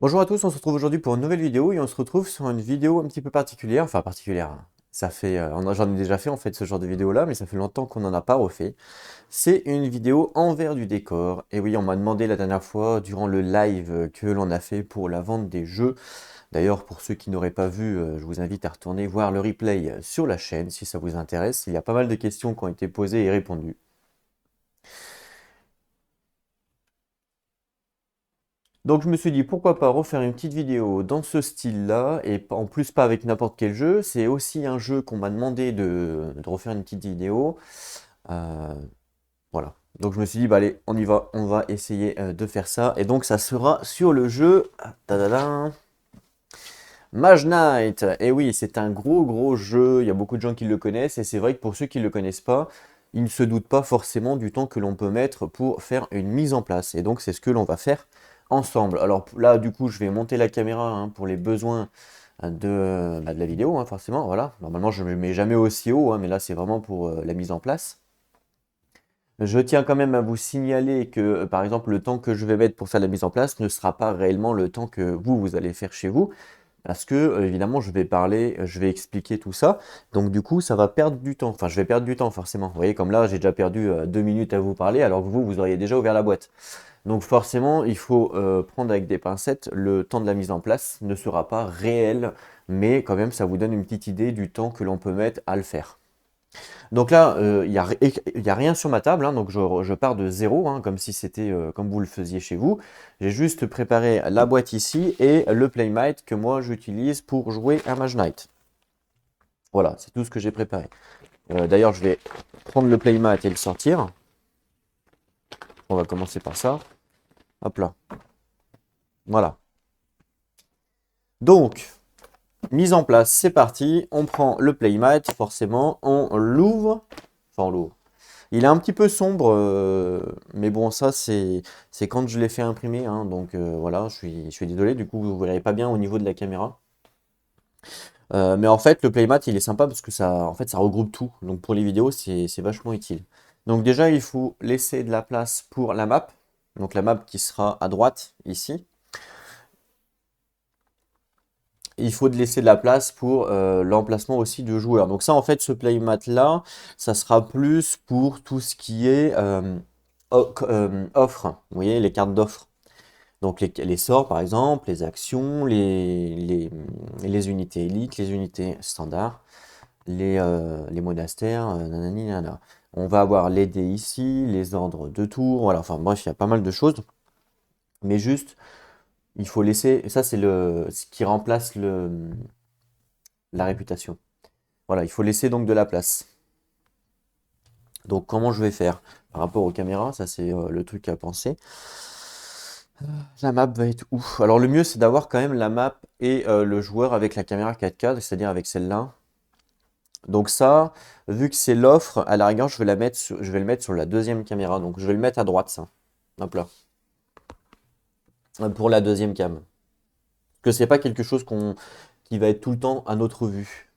Bonjour à tous, on se retrouve aujourd'hui pour une nouvelle vidéo et on se retrouve sur une vidéo un petit peu particulière, enfin particulière, hein. Ça fait, j'en ai déjà fait en fait ce genre de vidéo là, mais ça fait longtemps qu'on n'en a pas refait. C'est une vidéo envers du décor. Et oui, on m'a demandé la dernière fois, durant le live que l'on a fait pour la vente des jeux. D'ailleurs, pour ceux qui n'auraient pas vu, je vous invite à retourner voir le replay sur la chaîne si ça vous intéresse. Il y a pas mal de questions qui ont été posées et répondues. Donc je me suis dit pourquoi pas refaire une petite vidéo dans ce style-là, et en plus pas avec n'importe quel jeu, c'est aussi un jeu qu'on m'a demandé de refaire une petite vidéo. Euh, voilà. Donc je me suis dit, bah allez, on y va, on va essayer de faire ça. Et donc ça sera sur le jeu tadadam, Mage Knight. Et oui, c'est un gros jeu, il y a beaucoup de gens qui le connaissent, et c'est vrai que pour ceux qui ne le connaissent pas, ils ne se doutent pas forcément du temps que l'on peut mettre pour faire une mise en place. Et donc c'est ce que l'on va faire ensemble. Alors là, du coup, je vais monter la caméra hein, pour les besoins de la vidéo, hein, forcément. Voilà. Normalement, je ne me mets jamais aussi haut, hein, mais là, c'est vraiment pour la mise en place. Je tiens quand même à vous signaler que, par exemple, le temps que je vais mettre pour faire la mise en place ne sera pas réellement le temps que vous allez faire chez vous. Parce que, évidemment, je vais parler, je vais expliquer tout ça. Donc, du coup, ça va perdre du temps. Enfin, je vais perdre du temps, forcément. Vous voyez, comme là, j'ai déjà perdu 2 minutes à vous parler, alors que vous auriez déjà ouvert la boîte. Donc, forcément, il faut prendre avec des pincettes. Le temps de la mise en place ne sera pas réel, mais quand même, ça vous donne une petite idée du temps que l'on peut mettre à le faire. Donc là, il y a rien sur ma table, hein, donc je pars de zéro, hein, comme si c'était comme vous le faisiez chez vous. J'ai juste préparé la boîte ici et le Playmate que moi j'utilise pour jouer à Mage Knight. Voilà, c'est tout ce que j'ai préparé. D'ailleurs, je vais prendre le Playmate et le sortir. On va commencer par ça. Hop là. Voilà. Donc, mise en place, c'est parti. On prend le Playmate, forcément, on l'ouvre. Enfin, on l'ouvre. Il est un petit peu sombre, mais bon, ça, c'est quand je l'ai fait imprimer, hein, donc voilà, je suis désolé, du coup, vous ne verrez pas bien au niveau de la caméra. Mais en fait, le Playmat, il est sympa parce que ça, en fait, ça regroupe tout. Donc pour les vidéos, c'est vachement utile. Donc déjà, il faut laisser de la place pour la map. Donc la map qui sera à droite, ici. Il faut laisser de la place pour l'emplacement aussi de joueurs. Donc ça, en fait, ce playmat là, ça sera plus pour tout ce qui est offre. Vous voyez, les cartes d'offre. Donc les sorts, par exemple, les actions, les unités élites, les unités standards, les monastères, nanani, nanana. On va avoir les dés ici, les ordres de tour, voilà. Enfin bref, il y a pas mal de choses. Mais juste, il faut laisser. Ça, c'est ce qui remplace la réputation. Voilà, il faut laisser donc de la place. Donc comment je vais faire par rapport aux caméras, ça c'est le truc à penser. La map va être où? Alors le mieux c'est d'avoir quand même la map et le joueur avec la caméra 4K, c'est-à-dire avec celle-là. Donc ça, vu que c'est l'offre, à la rigueur je vais le mettre sur la deuxième caméra. Donc je vais le mettre à droite ça. Hop là. Pour la deuxième cam. Parce que c'est pas quelque chose qui va être tout le temps à notre vue.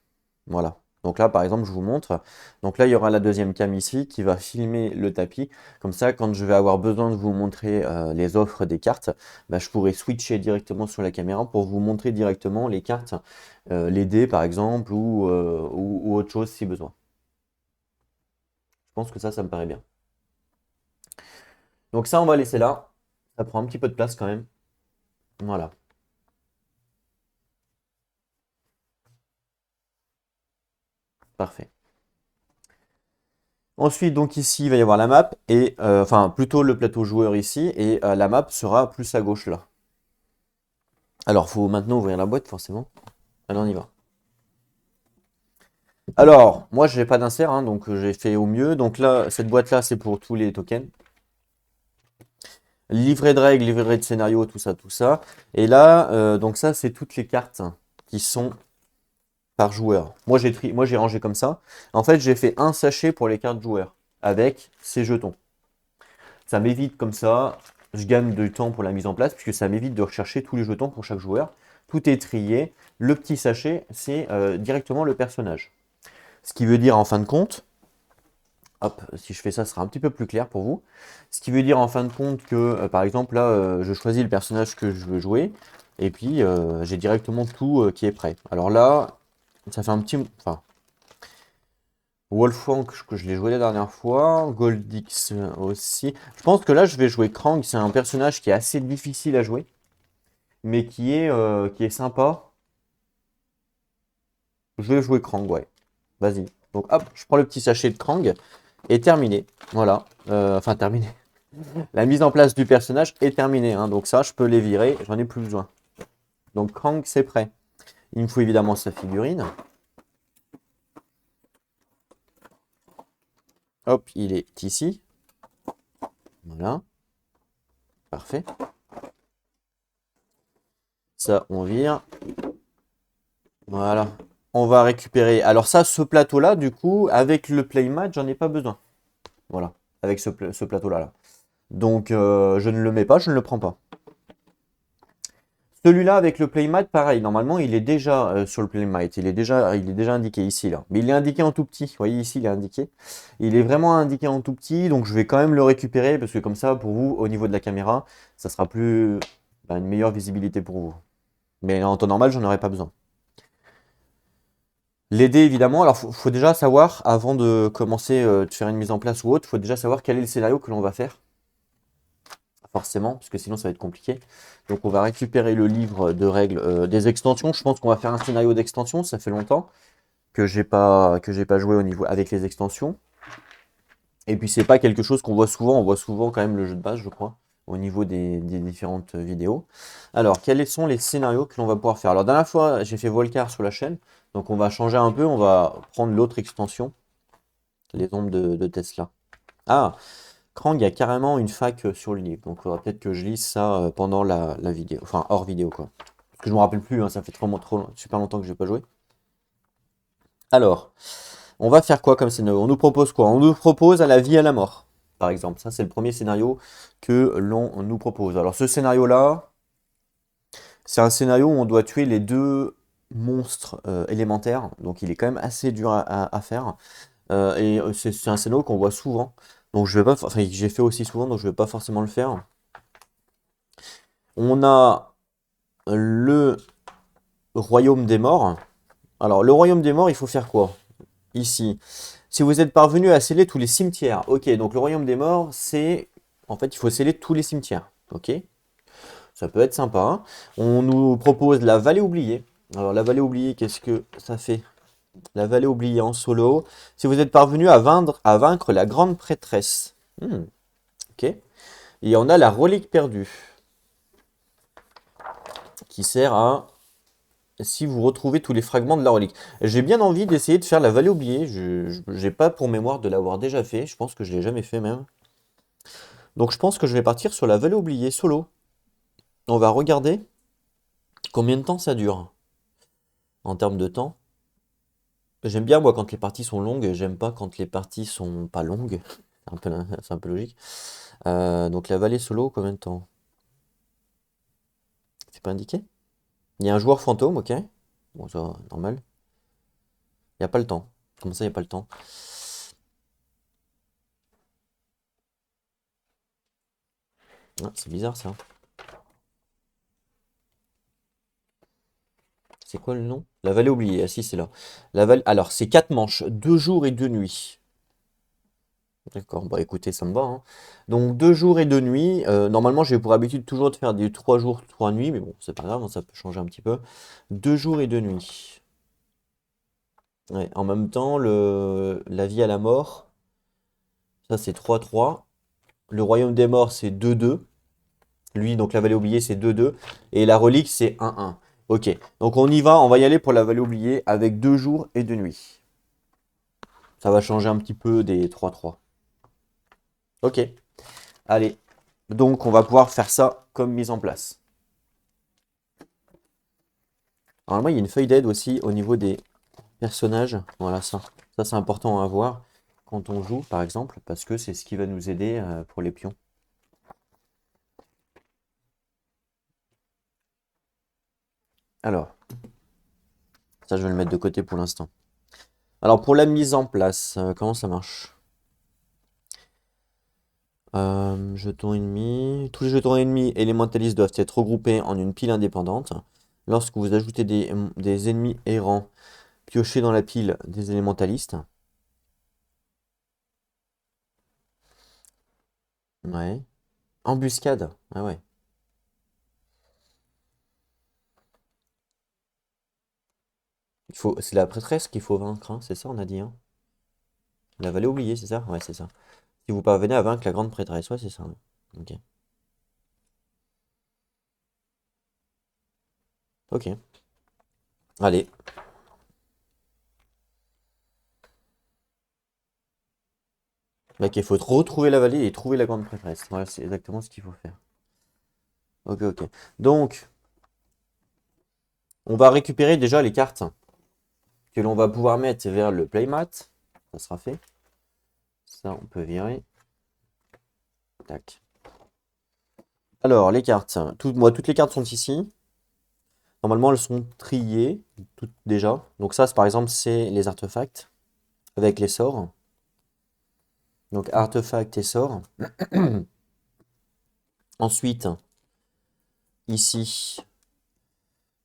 Voilà. Donc là, par exemple, je vous montre. Donc là, il y aura la deuxième cam ici qui va filmer le tapis. Comme ça, quand je vais avoir besoin de vous montrer les offres des cartes, bah, je pourrai switcher directement sur la caméra pour vous montrer directement les cartes, les dés par exemple, ou autre chose si besoin. Je pense que ça me paraît bien. Donc ça, on va laisser là. Ça prend un petit peu de place quand même. Voilà, parfait. Ensuite, donc ici, il va y avoir la map, et enfin plutôt le plateau joueur ici, et la map sera plus à gauche là. Alors, faut maintenant ouvrir la boîte, forcément. Allez, on y va. Alors, moi, je n'ai pas d'insert, hein, donc j'ai fait au mieux. Donc là, cette boîte-là, c'est pour tous les tokens. Livret de règles, livret de scénario, tout ça, tout ça. Et là, donc ça, c'est toutes les cartes qui sont par joueur. Moi, j'ai rangé comme ça. En fait, j'ai fait un sachet pour les cartes joueurs avec ces jetons. Ça m'évite comme ça, je gagne du temps pour la mise en place, puisque ça m'évite de rechercher tous les jetons pour chaque joueur. Tout est trié. Le petit sachet, c'est directement le personnage. Ce qui veut dire en fin de compte, hop, si je fais ça, ce sera un petit peu plus clair pour vous. Ce qui veut dire en fin de compte que, par exemple, là, je choisis le personnage que je veux jouer. Et puis, j'ai directement tout qui est prêt. Alors là, ça fait un petit... Enfin, Wolfwang, que je l'ai joué la dernière fois. Goldix aussi. Je pense que là, je vais jouer Krang. C'est un personnage qui est assez difficile à jouer, mais qui est sympa. Je vais jouer Krang, ouais. Vas-y. Donc hop, je prends le petit sachet de Krang et terminé. Voilà. Enfin, terminé. La mise en place du personnage est terminée, hein. Donc ça, je peux les virer. J'en ai plus besoin. Donc Krang, c'est prêt. Il me faut évidemment sa figurine. Hop, il est ici. Voilà. Parfait. Ça, on vire. Voilà. On va récupérer. Alors ça, ce plateau-là, du coup, avec le playmat, j'en ai pas besoin. Voilà. Avec ce plateau-là. Là. Donc, je ne le mets pas, je ne le prends pas. Celui-là, avec le playmat, pareil. Normalement, il est déjà sur le playmat. Il est déjà indiqué ici, là. Mais il est indiqué en tout petit. Vous voyez, ici, il est indiqué. Il est vraiment indiqué en tout petit. Donc, je vais quand même le récupérer. Parce que comme ça, pour vous, au niveau de la caméra, ça sera plus... une meilleure visibilité pour vous. Mais en temps normal, j'en aurais pas besoin. L'aider évidemment, alors faut déjà savoir, avant de commencer de faire une mise en place ou autre, faut déjà savoir quel est le scénario que l'on va faire. Forcément, parce que sinon ça va être compliqué. Donc on va récupérer le livre de règles des extensions. Je pense qu'on va faire un scénario d'extension, ça fait longtemps que j'ai pas joué au niveau avec les extensions. Et puis c'est pas quelque chose qu'on voit souvent, on voit souvent quand même le jeu de base, je crois, au niveau des différentes vidéos. Alors, quels sont les scénarios que l'on va pouvoir faire? Alors, dernière fois, j'ai fait Volcar sur la chaîne, donc on va changer un peu, on va prendre l'autre extension, les ombres de Tesla. Ah, Krang, il y a carrément une fac sur le livre, donc il faudra peut-être que je lise ça pendant la vidéo, enfin hors vidéo quoi. Parce que je me rappelle plus, hein, ça fait super longtemps que je n'ai pas joué. Alors, on va faire quoi comme scénario? On nous propose quoi? On nous propose à la vie et à la mort, par exemple. Ça, c'est le premier scénario que l'on nous propose. Alors, ce scénario-là, c'est un scénario où on doit tuer les deux monstres élémentaires. Donc, il est quand même assez dur à faire. Et c'est un scénario qu'on voit souvent. Donc, je vais pas, enfin, que j'ai fait aussi souvent, donc je vais pas forcément le faire. On a le royaume des morts. Alors, le royaume des morts, il faut faire quoi? Ici. Si vous êtes parvenu à sceller tous les cimetières. Ok, donc le royaume des morts, c'est... En fait, il faut sceller tous les cimetières. Ok, ça peut être sympa, hein. On nous propose la vallée oubliée. Alors, la vallée oubliée, qu'est-ce que ça fait? La vallée oubliée en solo. Si vous êtes parvenu à vaincre la grande prêtresse. Ok. Et on a la relique perdue. Qui sert à... Si vous retrouvez tous les fragments de la relique. J'ai bien envie d'essayer de faire la vallée oubliée. Je n'ai pas pour mémoire de l'avoir déjà fait. Je pense que je ne l'ai jamais fait même. Donc je pense que je vais partir sur la vallée oubliée solo. On va regarder combien de temps ça dure en termes de temps. J'aime bien moi quand les parties sont longues, j'aime pas quand les parties sont pas longues. C'est un peu logique. Donc la vallée solo, combien de temps? C'est pas indiqué? Il y a un joueur fantôme, ok. Bon, ça, normal. Il n'y a pas le temps. Comment ça, il n'y a pas le temps? Ah, c'est bizarre ça. C'est quoi le nom? La vallée oubliée. Ah si, c'est là. Alors, c'est 4 manches, 2 jours et 2 nuits. D'accord, bah écoutez, ça me va, hein. Donc 2 jours et 2 nuits. Normalement, j'ai pour habitude toujours de faire des 3 jours, 3 nuits, mais bon, c'est pas grave, hein, ça peut changer un petit peu. 2 jours et 2 nuits. Ouais, en même temps, la vie à la mort, ça c'est 3-3. Le royaume des morts, c'est 2-2. Lui, donc la vallée oubliée, c'est 2-2. Et la relique, c'est 1-1. Ok, donc on va y aller pour la vallée oubliée avec 2 jours et 2 nuits. Ça va changer un petit peu des 3-3. Ok, allez. Donc on va pouvoir faire ça comme mise en place. Normalement, il y a une feuille d'aide aussi au niveau des personnages. Voilà, ça. Ça, c'est important à voir quand on joue, par exemple, parce que c'est ce qui va nous aider pour les pions. Alors, ça, je vais le mettre de côté pour l'instant. Alors, pour la mise en place, comment ça marche? Jetons ennemis. Tous les jetons ennemis élémentalistes doivent être regroupés en une pile indépendante. Lorsque vous ajoutez des ennemis errants, piochez dans la pile des élémentalistes. Ouais. Embuscade. Ah ouais. C'est la prêtresse qu'il faut vaincre, hein, c'est ça on a dit, hein. La vallée oubliée, c'est ça? Ouais, c'est ça. Si vous parvenez à vaincre la grande prêtresse, ouais, c'est ça. Ouais. Ok. Ok. Allez. Ok, il faut retrouver la vallée et trouver la grande prêtresse. Voilà, c'est exactement ce qu'il faut faire. Ok, ok. Donc, on va récupérer déjà les cartes que l'on va pouvoir mettre vers le playmat. Ça sera fait. Ça, on peut virer. Tac. Alors, les cartes. Toutes les cartes sont ici. Normalement, elles sont triées, toutes déjà. Donc ça, par exemple, c'est les artefacts avec les sorts. Donc, artefacts et sorts. Ensuite, ici,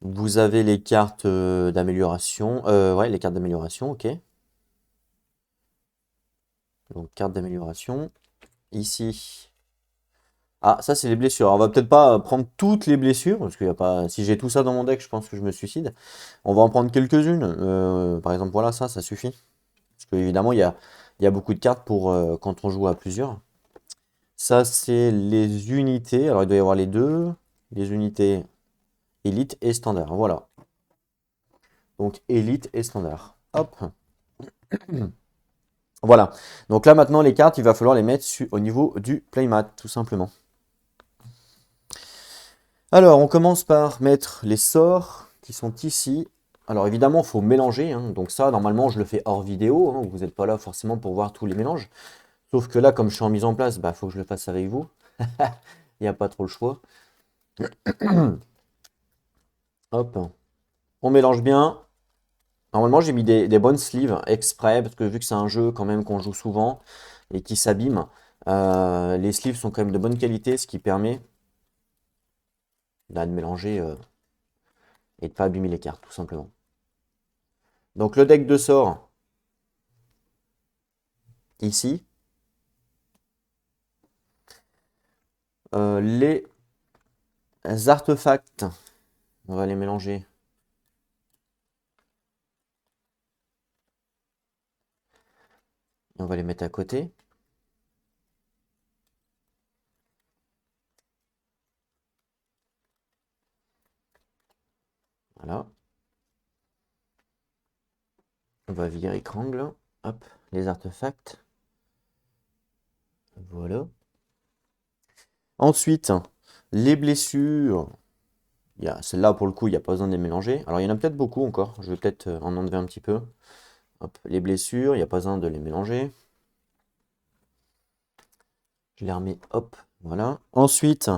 vous avez les cartes d'amélioration. Ouais, les cartes d'amélioration, ok. Donc, carte d'amélioration. Ici. Ah, ça, c'est les blessures. Alors, on va peut-être pas prendre toutes les blessures, parce qu'il y a pas. Si j'ai tout ça dans mon deck, je pense que je me suicide. On va en prendre quelques-unes. Par exemple, voilà, ça suffit. Parce qu'évidemment, il y a beaucoup de cartes pour quand on joue à plusieurs. Ça, c'est les unités. Alors, il doit y avoir les deux. Les unités élite et standard. Voilà. Donc, élite et standard. Hop. Voilà. Donc là, maintenant, les cartes, il va falloir les mettre au niveau du playmat, tout simplement. Alors, on commence par mettre les sorts qui sont ici. Alors, évidemment, il faut mélanger, hein. Donc ça, normalement, je le fais hors vidéo, hein. Vous n'êtes pas là forcément pour voir tous les mélanges. Sauf que là, comme je suis en mise en place, bah, faut que je le fasse avec vous. Il n'y a pas trop le choix. Hop. On mélange bien. Normalement, j'ai mis des bonnes sleeves exprès, parce que vu que c'est un jeu quand même qu'on joue souvent et qui s'abîme, les sleeves sont quand même de bonne qualité, ce qui permet de mélanger et de pas abîmer les cartes, tout simplement. Donc le deck de sorts, ici. Les artefacts, on va les mélanger. Et on va les mettre à côté. Voilà. On va virer Krang. Hop, les artefacts. Voilà. Ensuite, les blessures. Celle-là, pour le coup, il n'y a pas besoin de les mélanger. Alors, il y en a peut-être beaucoup encore. Je vais peut-être en enlever un petit peu. Hop, les blessures, il n'y a pas besoin de les mélanger. Je les remets, hop, voilà. Ensuite,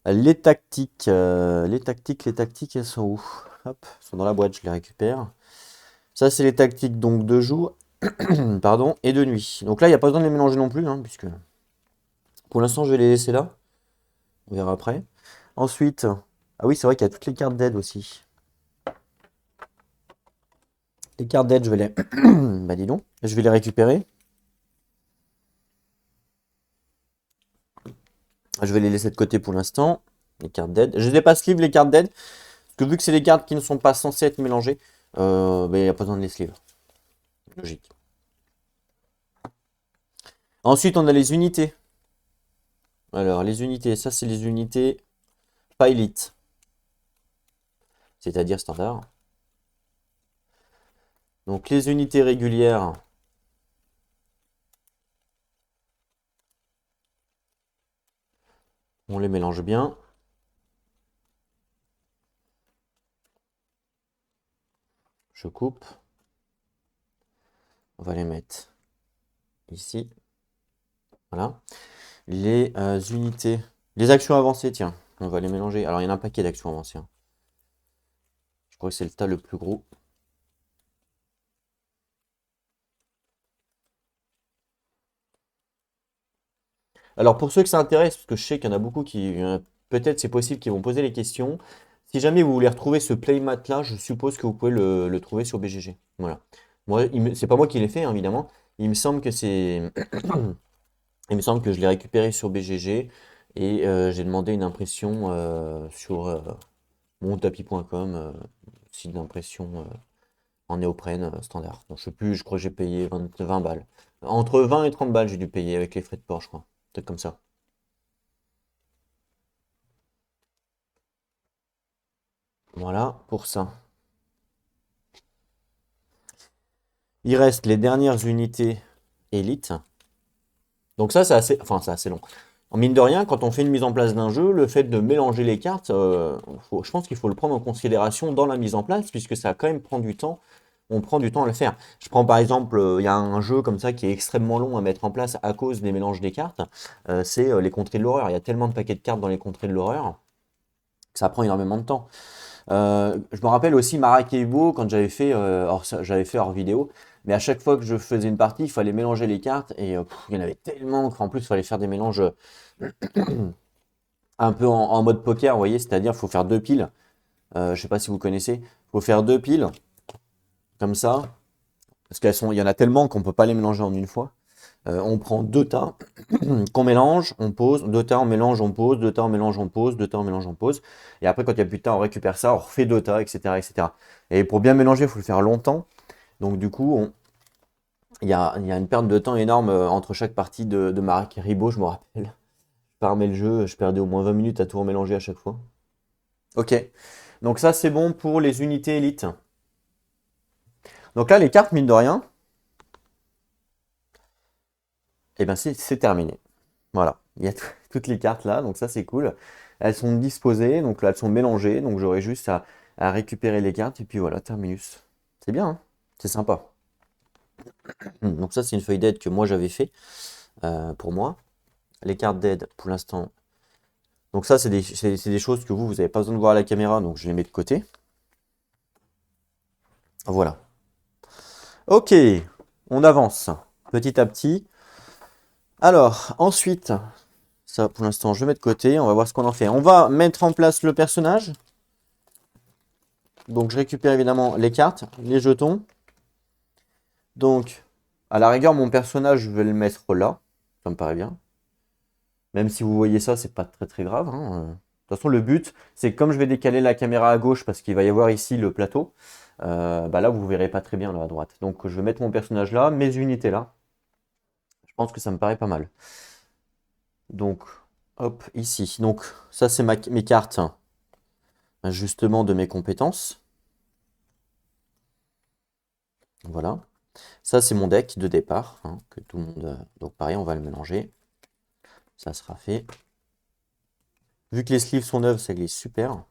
les tactiques. Les tactiques, elles sont où? Hop, elles sont dans la boîte, je les récupère. Ça, c'est les tactiques donc de jour, pardon, et de nuit. Donc là, il n'y a pas besoin de les mélanger non plus, hein, puisque pour l'instant, je vais les laisser là. On verra après. Ensuite, ah oui, c'est vrai qu'il y a toutes les cartes d'aide aussi. Les cartes d'aide, je vais les... bah dis donc, je vais les récupérer. Je vais les laisser de côté pour l'instant. Les cartes d'aide. Je ne les pas sleeve les cartes d'aide. Parce que vu que c'est des cartes qui ne sont pas censées être mélangées, bah, il n'y a pas besoin de les sleeve. Logique. Ensuite, on a les unités. Alors, les unités, ça c'est les unités pas élite. C'est-à-dire standard. Donc les unités régulières, on les mélange bien. Je coupe. On va les mettre ici. Voilà. Les unités. Les actions avancées, tiens. On va les mélanger. Alors, il y en a un paquet d'actions avancées, hein. Je crois que c'est le tas le plus gros. Alors pour ceux que ça intéresse, parce que je sais qu'il y en a beaucoup qui, peut-être c'est possible, qui vont poser les questions. Si jamais vous voulez retrouver ce playmat là, je suppose que vous pouvez le trouver sur BGG. Voilà. Moi, c'est pas moi qui l'ai fait, hein, évidemment. Il me semble que c'est, il me semble que je l'ai récupéré sur BGG et j'ai demandé une impression sur montapis.com, site d'impression en néoprène standard. Donc, je sais plus, je crois que j'ai payé 20 balles. Entre 20 et 30 balles, j'ai dû payer avec les frais de port, je crois. Peut-être comme ça. Voilà pour ça. Il reste les dernières unités élites. Donc ça, c'est assez, enfin, c'est assez long. En mine de rien, quand on fait une mise en place d'un jeu, le fait de mélanger les cartes, je pense qu'il faut le prendre en considération dans la mise en place, puisque ça va quand même prendre du temps. On prend du temps à le faire. Je prends par exemple, il y a un jeu comme ça qui est extrêmement long à mettre en place à cause des mélanges des cartes. C'est les contrées de l'horreur. Il y a tellement de paquets de cartes dans les contrées de l'horreur que ça prend énormément de temps. Je me rappelle aussi Maracaibo quand j'avais fait, j'avais fait hors vidéo, mais à chaque fois que je faisais une partie, il fallait mélanger les cartes et il y en avait tellement qu'en plus il fallait faire des mélanges un peu en mode poker, vous voyez, c'est-à-dire il faut faire deux piles. Je sais pas si vous connaissez, il faut faire deux piles comme ça, parce il y en a tellement qu'on peut pas les mélanger en une fois. On prend deux tas qu'on mélange, on pose, deux tas on mélange, on pose, deux tas on mélange, on pose, deux tas on mélange, on pose. Et après, quand il n'y a plus de tas, on récupère ça, on refait deux tas, etc., etc. Et pour bien mélanger, il faut le faire longtemps. Donc du coup, il y a une perte de temps énorme entre chaque partie de Maracaibo, je me rappelle. Je fermais le jeu, je perdais au moins 20 minutes à tout remélanger à chaque fois. Ok, donc ça c'est bon pour les unités élites. Donc là, les cartes, mine de rien, eh ben c'est terminé. Voilà, il y a toutes les cartes là, donc ça c'est cool. Elles sont disposées, donc là elles sont mélangées, donc j'aurai juste à récupérer les cartes et puis voilà, terminus. C'est bien, hein, c'est sympa. Donc ça c'est une feuille d'aide que moi j'avais fait pour moi. Les cartes d'aide pour l'instant. Donc ça c'est des choses que vous n'avez pas besoin de voir à la caméra, donc je les mets de côté. Voilà. Ok, on avance petit à petit. Alors ensuite, ça pour l'instant je mets de côté, on va voir ce qu'on en fait. On va mettre en place le personnage. Donc je récupère évidemment les cartes, les jetons. Donc, à la rigueur, mon personnage, je vais le mettre là. Ça me paraît bien. Même si vous voyez ça, c'est pas très très grave, hein. De toute façon, le but, c'est que comme je vais décaler la caméra à gauche parce qu'il va y avoir ici le plateau, bah là, vous verrez pas très bien là à droite. Donc, je vais mettre mon personnage là, mes unités là. Je pense que ça me paraît pas mal. Donc, hop, ici. Donc, ça, c'est mes cartes, hein, justement, de mes compétences. Voilà. Ça, c'est mon deck de départ, hein, que tout le monde. Donc, pareil, on va le mélanger. Ça sera fait. Vu que les sleeves sont neuves, ça glisse super.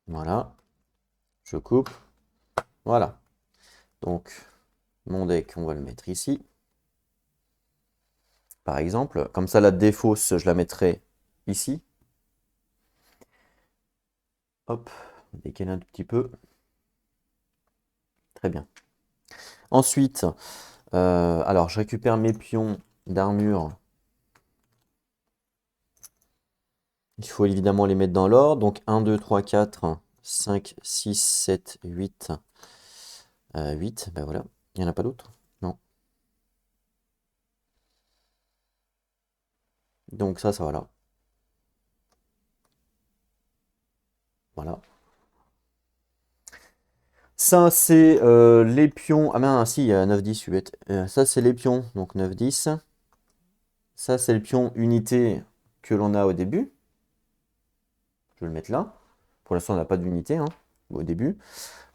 Voilà, je coupe. Voilà. Donc, mon deck, on va le mettre ici. Par exemple, comme ça, la défausse, je la mettrai ici. Hop, décaler un tout petit peu. Très bien. Ensuite, alors, je récupère mes pions d'armure. Il faut évidemment les mettre dans l'ordre. Donc, 1, 2, 3, 4, 5, 6, 7, 8. 8, ben voilà. Il n'y en a pas d'autres? Non. Donc ça va là. Voilà. Ça, c'est les pions. Ah mince, si, il y a 9, 10, je suis bête. Ça, c'est les pions, donc 9, 10. Ça, c'est le pion unité que l'on a au début. Je vais le mettre là. Pour l'instant, on n'a pas d'unité, hein, au début.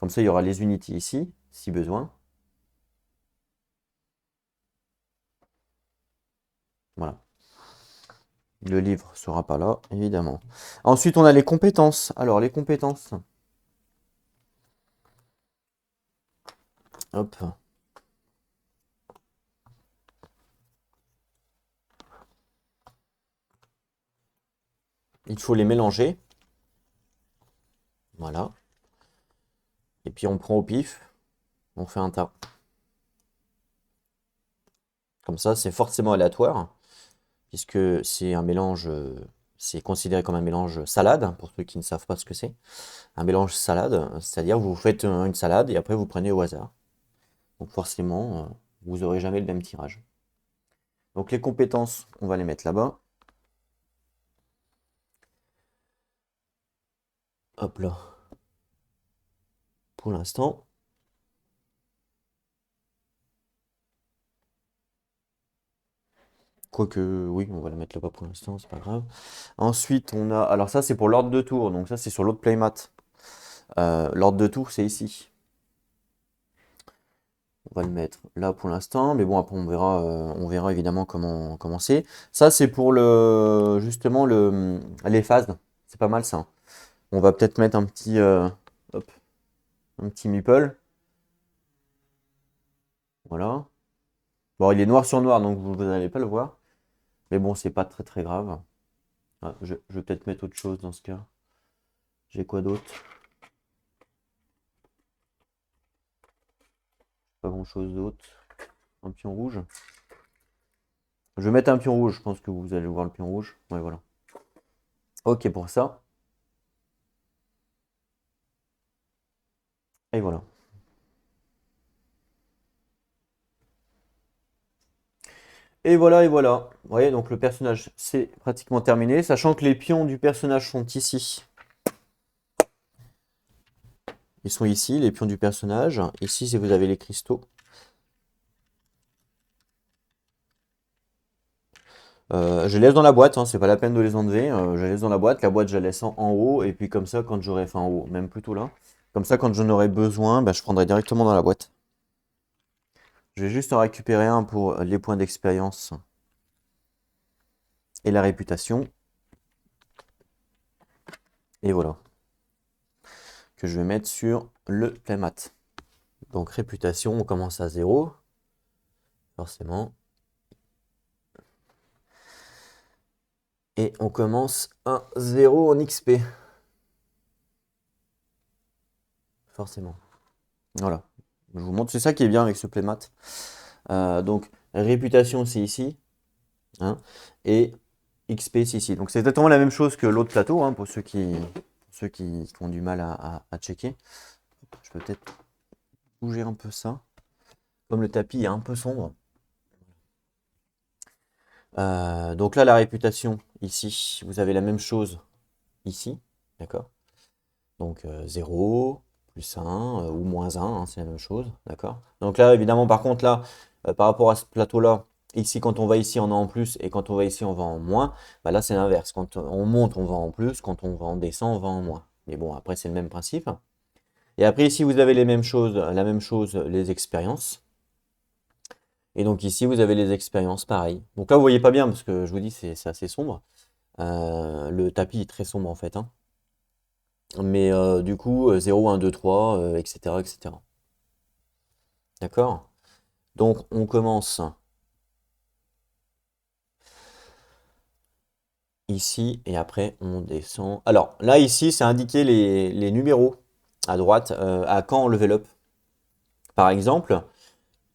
Comme ça, il y aura les unités ici, si besoin. Voilà. Le livre sera pas là, évidemment. Ensuite, on a les compétences. Alors, les compétences. Hop. Il faut les mélanger. Voilà. Et puis on prend au pif, on fait un tas. Comme ça, c'est forcément aléatoire, puisque c'est un mélange, c'est considéré comme un mélange salade, pour ceux qui ne savent pas ce que c'est. Un mélange salade, c'est-à-dire vous faites une salade et après vous prenez au hasard. Donc forcément, vous n'aurez jamais le même tirage. Donc les compétences, on va les mettre là-bas. Hop là. Pour l'instant. Quoique, oui, on va la mettre là-bas pour l'instant, c'est pas grave. Ensuite, on a. Alors, ça, c'est pour l'ordre de tour. Donc, ça, c'est sur l'autre playmat. L'ordre de tour, c'est ici. On va le mettre là pour l'instant. Mais bon, après, on verra évidemment comment c'est. Ça, c'est pour justement les phases. C'est pas mal ça. On va peut-être mettre hop, un petit meeple. Voilà. Bon, il est noir sur noir, donc vous n'allez pas le voir. Mais bon, c'est pas très très grave. Ah, je vais peut-être mettre autre chose dans ce cas. J'ai quoi d'autre? Pas grand-chose d'autre. Un pion rouge. Je vais mettre un pion rouge. Je pense que vous allez voir le pion rouge. Ouais, voilà. Ok pour ça. Et voilà. Et voilà, et voilà. Vous voyez, donc le personnage, c'est pratiquement terminé. Sachant que les pions du personnage sont ici. Ils sont ici, les pions du personnage. Ici, si vous avez les cristaux. Je les laisse dans la boîte, hein, c'est pas la peine de les enlever. Je les laisse dans la boîte. La boîte, je la laisse en haut. Et puis comme ça, quand j'aurai, enfin en haut, même plutôt là. Comme ça, quand j'en aurai besoin, bah, je prendrai directement dans la boîte. Je vais juste en récupérer un pour les points d'expérience et la réputation. Et voilà. Que je vais mettre sur le playmat. Donc réputation, on commence à 0. Forcément. Et on commence à 0 en XP. Forcément. Voilà. Je vous montre, c'est ça qui est bien avec ce playmat. Donc réputation, c'est ici. Hein, et XP, c'est ici. Donc c'est exactement la même chose que l'autre plateau, hein, pour ceux qui ont du mal à checker. Je peux peut-être bouger un peu ça. Comme le tapis est un peu sombre. Donc là, la réputation, ici, vous avez la même chose ici. D'accord? Donc 0, plus 1 ou moins 1, hein, c'est la même chose. D'accord? Donc là, évidemment, par contre, là, par rapport à ce plateau-là, ici, quand on va ici, on a en plus, et quand on va ici, on va en moins. Bah là, c'est l'inverse. Quand on monte, on va en plus. Quand on va en descend, on va en moins. Mais bon, après, c'est le même principe. Et après, ici, vous avez les mêmes choses, la même chose, les expériences. Et donc ici, vous avez les expériences, pareil. Donc là, vous voyez pas bien, parce que je vous dis, c'est assez sombre. Le tapis est très sombre, en fait. Hein. Mais du coup, 0, 1, 2, 3, etc., etc. D'accord? Donc, on commence ici, et après, on descend. Alors, là, ici, c'est indiqué les numéros à droite, à quand on level up. Par exemple,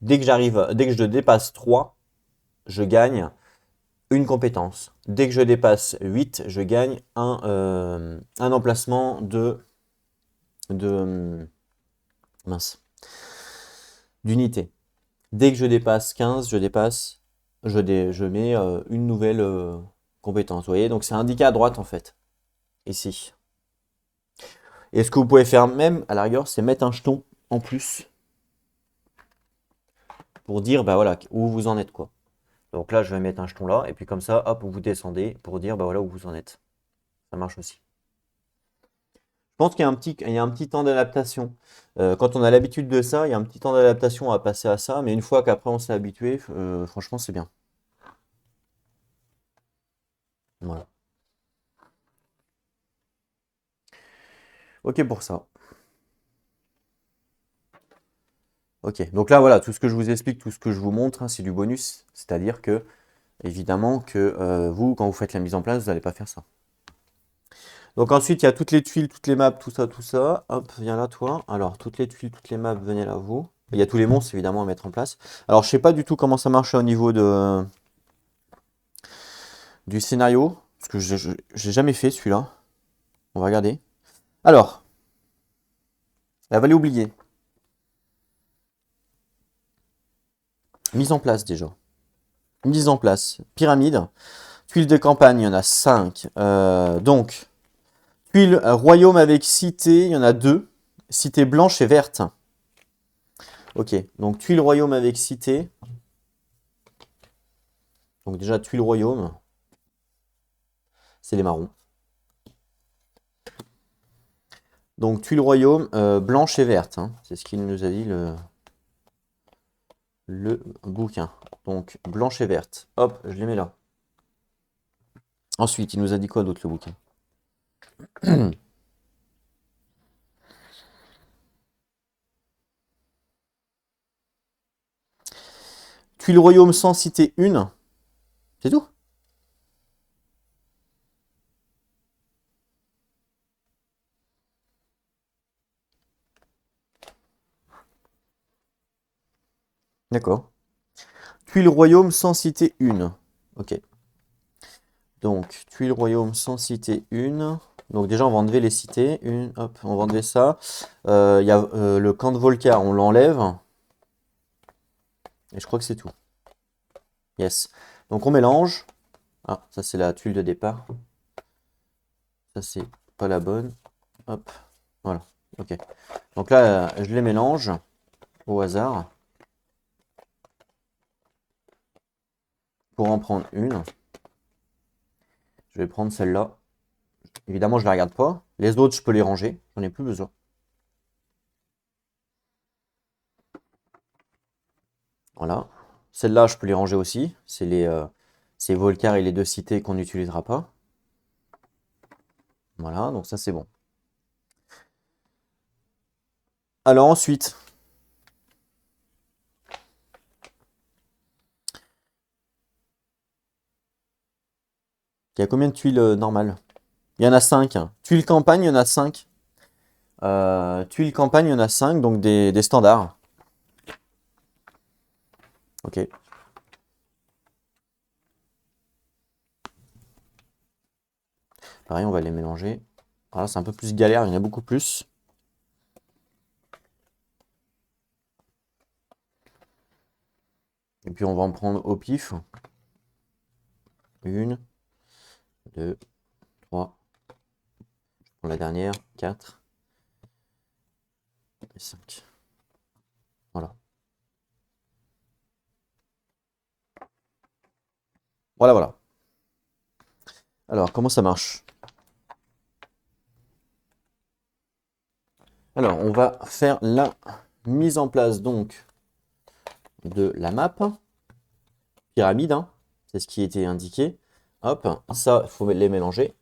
dès que je dépasse 3, je gagne une compétence. Dès que je dépasse 8, je gagne un emplacement de mince, d'unité. Dès que je dépasse 15, je mets une nouvelle compétence. Vous voyez, donc c'est indiqué à droite en fait, ici. Et ce que vous pouvez faire même, à la rigueur, c'est mettre un jeton en plus pour dire, bah voilà, où vous en êtes quoi. Donc là, je vais mettre un jeton là, et puis comme ça, hop, vous descendez pour dire, bah voilà où vous en êtes. Ça marche aussi. Je pense qu'il y a un petit temps d'adaptation. Quand on a l'habitude de ça, il y a un petit temps d'adaptation à passer à ça, mais une fois qu'après on s'est habitué, franchement, c'est bien. Voilà. Ok pour ça. Ok, donc là voilà, tout ce que je vous explique, tout ce que je vous montre, hein, c'est du bonus. C'est-à-dire que, évidemment, que vous, quand vous faites la mise en place, vous n'allez pas faire ça. Donc ensuite, il y a toutes les tuiles, toutes les maps, tout ça, tout ça. Hop, viens là, toi. Alors, toutes les tuiles, toutes les maps, venez là, vous. Il y a tous les monstres, évidemment, à mettre en place. Alors, je sais pas du tout comment ça marche au niveau du scénario. Parce que j'ai jamais fait celui-là. On va regarder. Alors, la vallée oubliée. Mise en place déjà. Mise en place. Pyramide. Tuiles de campagne, il y en a 5. Donc, tuiles royaume avec cité, il y en a 2. Cité blanche et verte. Ok, donc tuiles royaume avec cité. Donc déjà, tuiles royaume. C'est les marrons. Donc tuiles royaume, blanche et verte. Hein. C'est ce qu'il nous a dit le bouquin. Donc blanche et verte. Hop, je les mets là. Ensuite, il nous a dit quoi d'autre le bouquin? Tuiles royaume sans citer une. C'est tout? D'accord. Tuiles royaume sans citer une. Ok. Donc, tuiles royaume sans citer une. Donc déjà, on va enlever les cités. Une, hop, on va enlever ça. Il y a le camp de Volcar, on l'enlève. Et je crois que c'est tout. Yes. Donc on mélange. Ah, ça c'est la tuile de départ. Ça c'est pas la bonne. Hop, voilà. Ok. Donc là, je les mélange au hasard. Pour en prendre une. Je vais prendre celle-là. Évidemment, je ne la regarde pas. Les autres, je peux les ranger. J'en ai plus besoin. Voilà. Celle-là, je peux les ranger aussi. C'est Volcar et les 2 cités qu'on n'utilisera pas. Voilà, donc ça c'est bon. Alors ensuite, il y a combien de tuiles normales? Il y en a 5. Tuiles campagne, il y en a 5. Tuiles campagne, il y en a 5, donc des standards. Ok. Pareil, on va les mélanger. Voilà, c'est un peu plus galère, il y en a beaucoup plus. Et puis on va en prendre au pif. 1, 2, 3. Je prends la dernière, 4 et 5. Voilà. Voilà, voilà. Alors, comment ça marche? Alors, on va faire la mise en place donc de la map. Pyramide, hein, c'est ce qui était indiqué. Hop, ça, il faut les mélanger.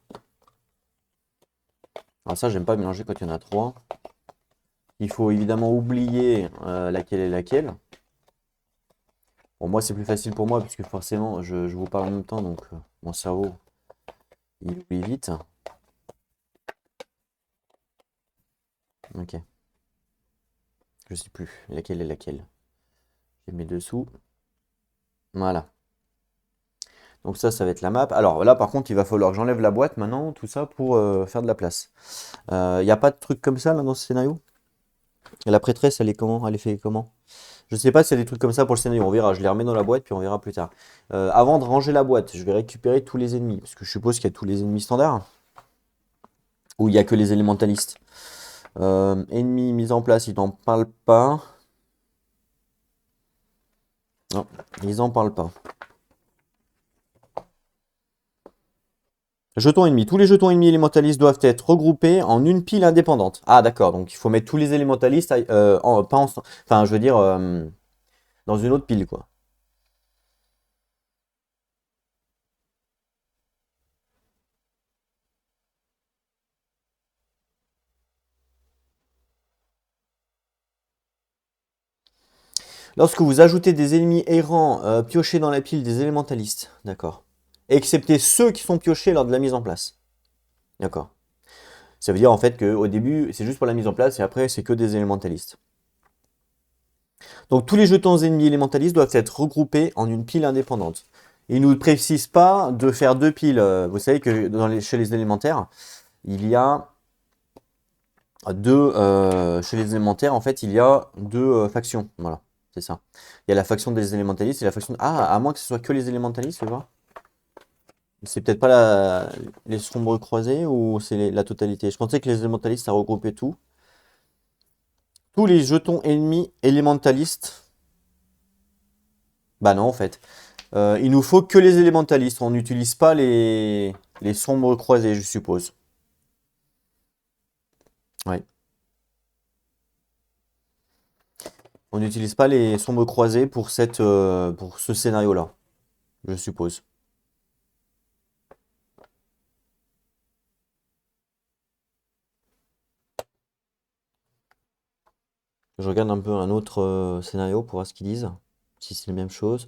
Alors ça, j'aime pas mélanger quand il y en a 3. Il faut évidemment oublier laquelle est laquelle. Bon, moi, c'est plus facile pour moi, puisque forcément, je vous parle en même temps, donc mon cerveau, il oublie vite. Ok. Je sais plus laquelle est laquelle. Je les mets dessous. Voilà. Donc ça va être la map. Alors là, par contre, il va falloir que j'enlève la boîte maintenant, tout ça, pour faire de la place. Il n'y a pas de truc comme ça là dans ce scénario? Et la prêtresse, elle est comment? Elle est fait comment? Je sais pas s'il y a des trucs comme ça pour le scénario, on verra. Je les remets dans la boîte, puis on verra plus tard. Avant de ranger la boîte, je vais récupérer tous les ennemis, parce que je suppose qu'il y a tous les ennemis standards. Ou il n'y a que les élémentalistes. Ennemis mis en place, ils n'en parlent pas. Non, ils n'en parlent pas. Jetons ennemis. Tous les jetons ennemis élémentalistes doivent être regroupés en une pile indépendante. Ah d'accord, donc il faut mettre tous les élémentalistes, pas ensemble. Enfin, je veux dire, dans une autre pile, quoi. Lorsque vous ajoutez des ennemis errants piochés dans la pile des élémentalistes, d'accord. Excepté ceux qui sont piochés lors de la mise en place. D'accord. Ça veut dire en fait qu'au début, c'est juste pour la mise en place et après, c'est que des élémentalistes. Donc tous les jetons ennemis élémentalistes doivent être regroupés en une pile indépendante. Il ne nous précise pas de faire deux piles. Vous savez que chez les élémentaires, il y a chez les élémentaires, en fait, il y a deux factions. Voilà, c'est ça. Il y a la faction des élémentalistes et la faction... Ah, à moins que ce soit que les élémentalistes, tu vois. C'est peut-être pas les sombres croisés ou c'est la totalité. Je pensais que les élémentalistes, ça regroupait tout. Tous les jetons ennemis élémentalistes. Bah non, en fait. Il nous faut que les élémentalistes. On n'utilise pas les sombres croisés, je suppose. Ouais. On n'utilise pas les sombres croisés pour pour ce scénario-là, je suppose. Je regarde un peu un autre scénario pour voir ce qu'ils disent, si c'est les mêmes choses.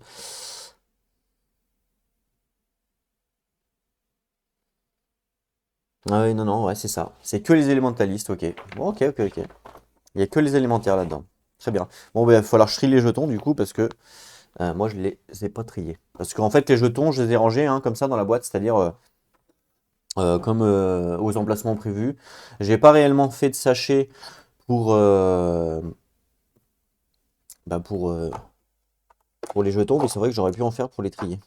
Ah oui, non, non, ouais, c'est ça. C'est que les élémentalistes, ok. Bon, ok, ok, ok. Il n'y a que les élémentaires là-dedans. Très bien. Bon, ben, il va falloir que je trie les jetons du coup, parce que moi, je les ai pas triés. Parce qu'en fait, les jetons, je les ai rangés hein, comme ça dans la boîte, c'est-à-dire comme aux emplacements prévus. J'ai pas réellement fait de sachet pour, bah, pour les jetons, mais c'est vrai que j'aurais pu en faire pour les trier.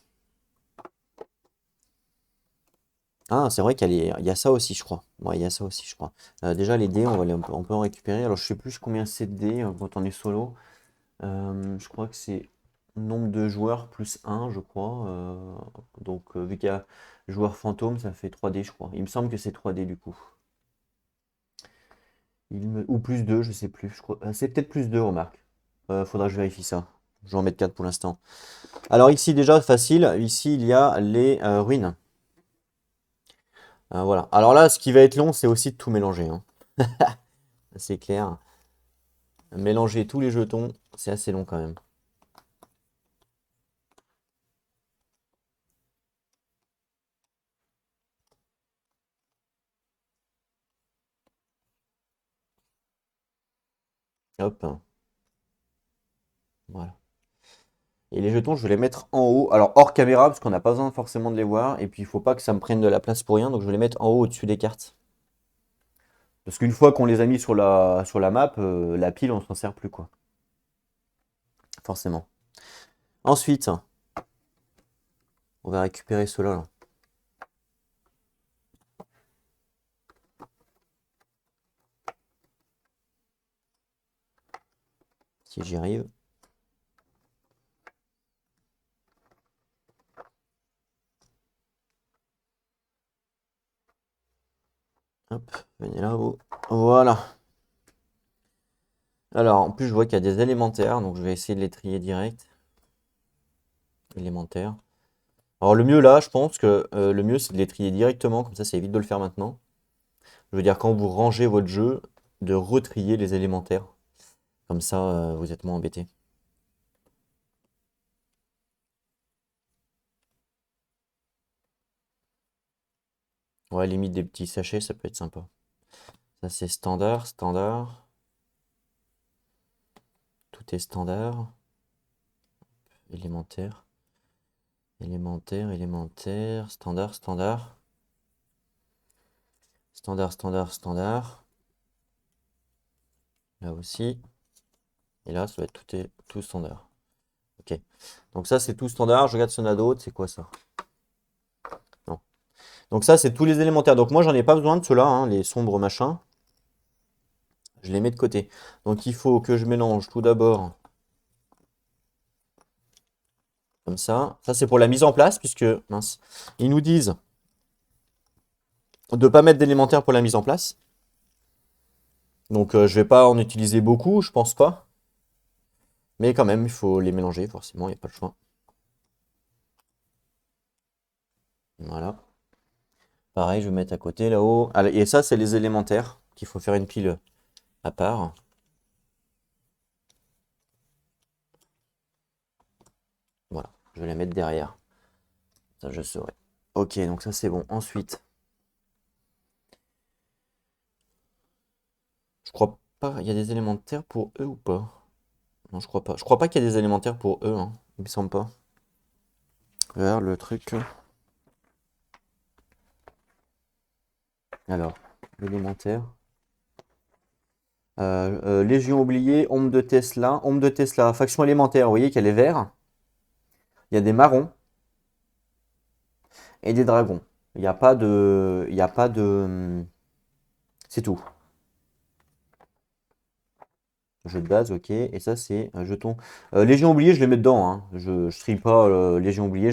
Ah, c'est vrai il y a ça aussi, je crois. Ouais, il y a ça aussi, je crois. Déjà, les dés, on peut en récupérer. Alors, je sais plus combien c'est de dés quand on est solo. Je crois que c'est nombre de joueurs plus un je crois. Donc, vu qu'il y a joueur fantôme, ça fait 3 dés, je crois. Il me semble que c'est 3 dés du coup. Ou plus 2 je sais plus. Je crois... c'est peut-être plus 2 remarque. Faudra que je vérifie ça. Je vais en mettre 4 pour l'instant. Alors, ici, déjà, facile. Ici, il y a les ruines. Voilà. Alors là, ce qui va être long, c'est aussi de tout mélanger, hein. C'est clair. Mélanger tous les jetons, c'est assez long quand même. Hop. Voilà. Et les jetons, je vais les mettre en haut. Alors hors caméra, parce qu'on n'a pas besoin forcément de les voir. Et puis il faut pas que ça me prenne de la place pour rien. Donc je vais les mettre en haut au-dessus des cartes. Parce qu'une fois qu'on les a mis sur sur la map, la pile, on s'en sert plus, quoi. Forcément. Ensuite, on va récupérer ceux-là, là. Si j'y arrive. Hop, venez là, vous. Voilà. Alors, en plus, je vois qu'il y a des élémentaires, donc je vais essayer de les trier direct. Élémentaires. Alors, le mieux là, je pense que le mieux, c'est de les trier directement, comme ça évite de le faire maintenant. Je veux dire, quand vous rangez votre jeu, de retrier les élémentaires. Comme ça, vous êtes moins embêté. Ouais, limite des petits sachets, ça peut être sympa. Ça, c'est standard, standard. Tout est standard. Élémentaire. Élémentaire, élémentaire. Standard, standard. Standard, standard, standard. Là aussi. Et là, ça va être tout standard. Ok. Donc ça, c'est tout standard. Je regarde si on a d'autres. C'est quoi ça? Non. Donc ça, c'est tous les élémentaires. Donc moi, j'en ai pas besoin de ceux-là, hein, les sombres machins. Je les mets de côté. Donc il faut que je mélange tout d'abord comme ça. Ça, c'est pour la mise en place, puisque, mince, ils nous disent de ne pas mettre d'élémentaire pour la mise en place. Donc je vais pas en utiliser beaucoup, je pense pas. Mais quand même, il faut les mélanger, forcément, il n'y a pas le choix. Voilà. Pareil, je vais mettre à côté là-haut. Et ça, c'est les élémentaires qu'il faut faire une pile à part. Voilà, je vais la mettre derrière. Ça, je saurai. Ok, donc ça, c'est bon. Ensuite, Je crois pas. Il y a des élémentaires pour eux ou pas? Non, je crois pas. Je crois pas qu'il y ait des élémentaires pour eux, hein. Il me semble pas. Regarde le truc. Alors, l'élémentaire. Légion oubliée, ombre de Tesla. Ombre de Tesla, faction élémentaire. Vous voyez qu'elle est vert. Il y a des marrons et des dragons. Il n'y a pas de. Il n'y a pas de. C'est tout. Jeu de base, ok. Et ça, c'est un jeton. Légion oubliée, je les mets dedans, hein. Je trie pas Légion oubliée.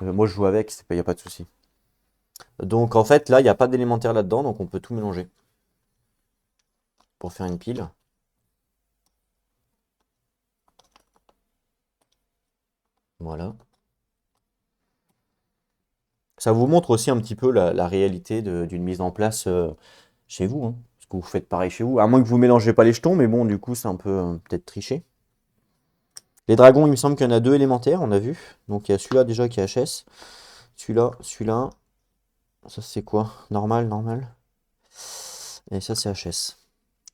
Moi, je joue avec, il n'y a pas de souci. Donc, en fait, là, il n'y a pas d'élémentaire là-dedans, donc on peut tout mélanger pour faire une pile. Voilà. Ça vous montre aussi un petit peu la réalité d'une mise en place chez vous, hein. Parce que vous faites pareil chez vous. À moins que vous mélangez pas les jetons, mais bon, du coup, c'est un peu peut-être triché. Les dragons, il me semble qu'il y en a deux élémentaires, on a vu. Donc il y a celui-là déjà qui est HS. Celui-là, celui-là. Ça c'est quoi? Normal, normal. Et ça c'est HS.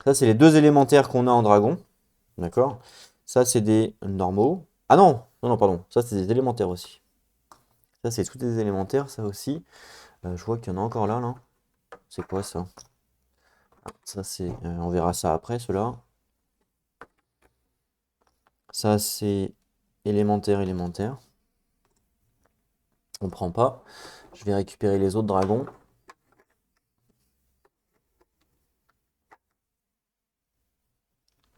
Ça c'est les deux élémentaires qu'on a en dragon. D'accord? Ça c'est des normaux. Ah non! Non, non, pardon. Ça c'est des élémentaires aussi. Ça c'est tous des élémentaires, ça aussi. Je vois qu'il y en a encore là, là. C'est quoi ça? Ça c'est. On verra ça après, ceux-là. Ça c'est élémentaire, élémentaire. On prend pas. Je vais récupérer les autres dragons.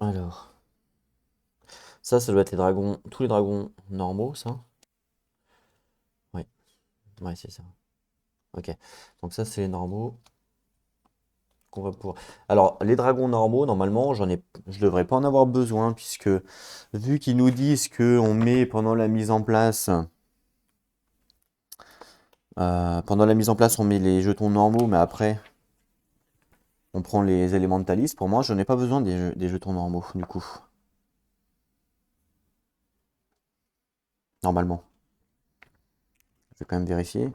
Alors. Ça doit être les dragons, tous les dragons normaux, ça. Oui, ouais, c'est ça. Ok. Donc ça, c'est les normaux qu'on va pouvoir. Alors, les dragons normaux, normalement, je devrais pas en avoir besoin, puisque vu qu'ils nous disent que on met pendant la mise en place, on met les jetons normaux, mais après, on prend les élémentalistes. Pour moi, je n'ai pas besoin des jetons normaux, du coup. Normalement. Je vais quand même vérifier.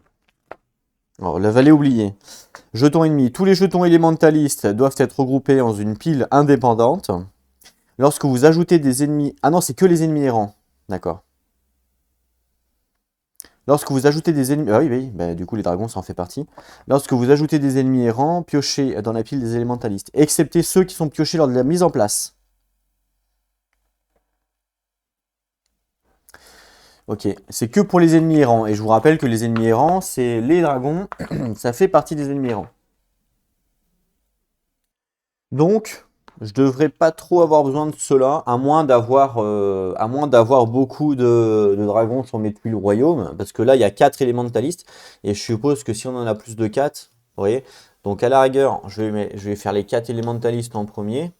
Alors, la vallée oubliée. Jetons ennemis. Tous les jetons élémentalistes doivent être regroupés dans une pile indépendante. Lorsque vous ajoutez des ennemis... Ah non, c'est que les ennemis errants. D'accord. Lorsque vous ajoutez des ennemis... Ah oui, oui, bah, du coup les dragons ça en fait partie. Lorsque vous ajoutez des ennemis errants, piochez dans la pile des élémentalistes. Excepté ceux qui sont piochés lors de la mise en place. Ok, c'est que pour les ennemis errants. Et je vous rappelle que les ennemis errants, c'est les dragons. Ça fait partie des ennemis errants. Donc, je devrais pas trop avoir besoin de cela, à moins d'avoir beaucoup de dragons sur mes tuiles royaume, parce que là, il y a 4 élémentalistes, et je suppose que si on en a plus de 4, vous voyez, donc à la rigueur, je vais faire les 4 élémentalistes en premier,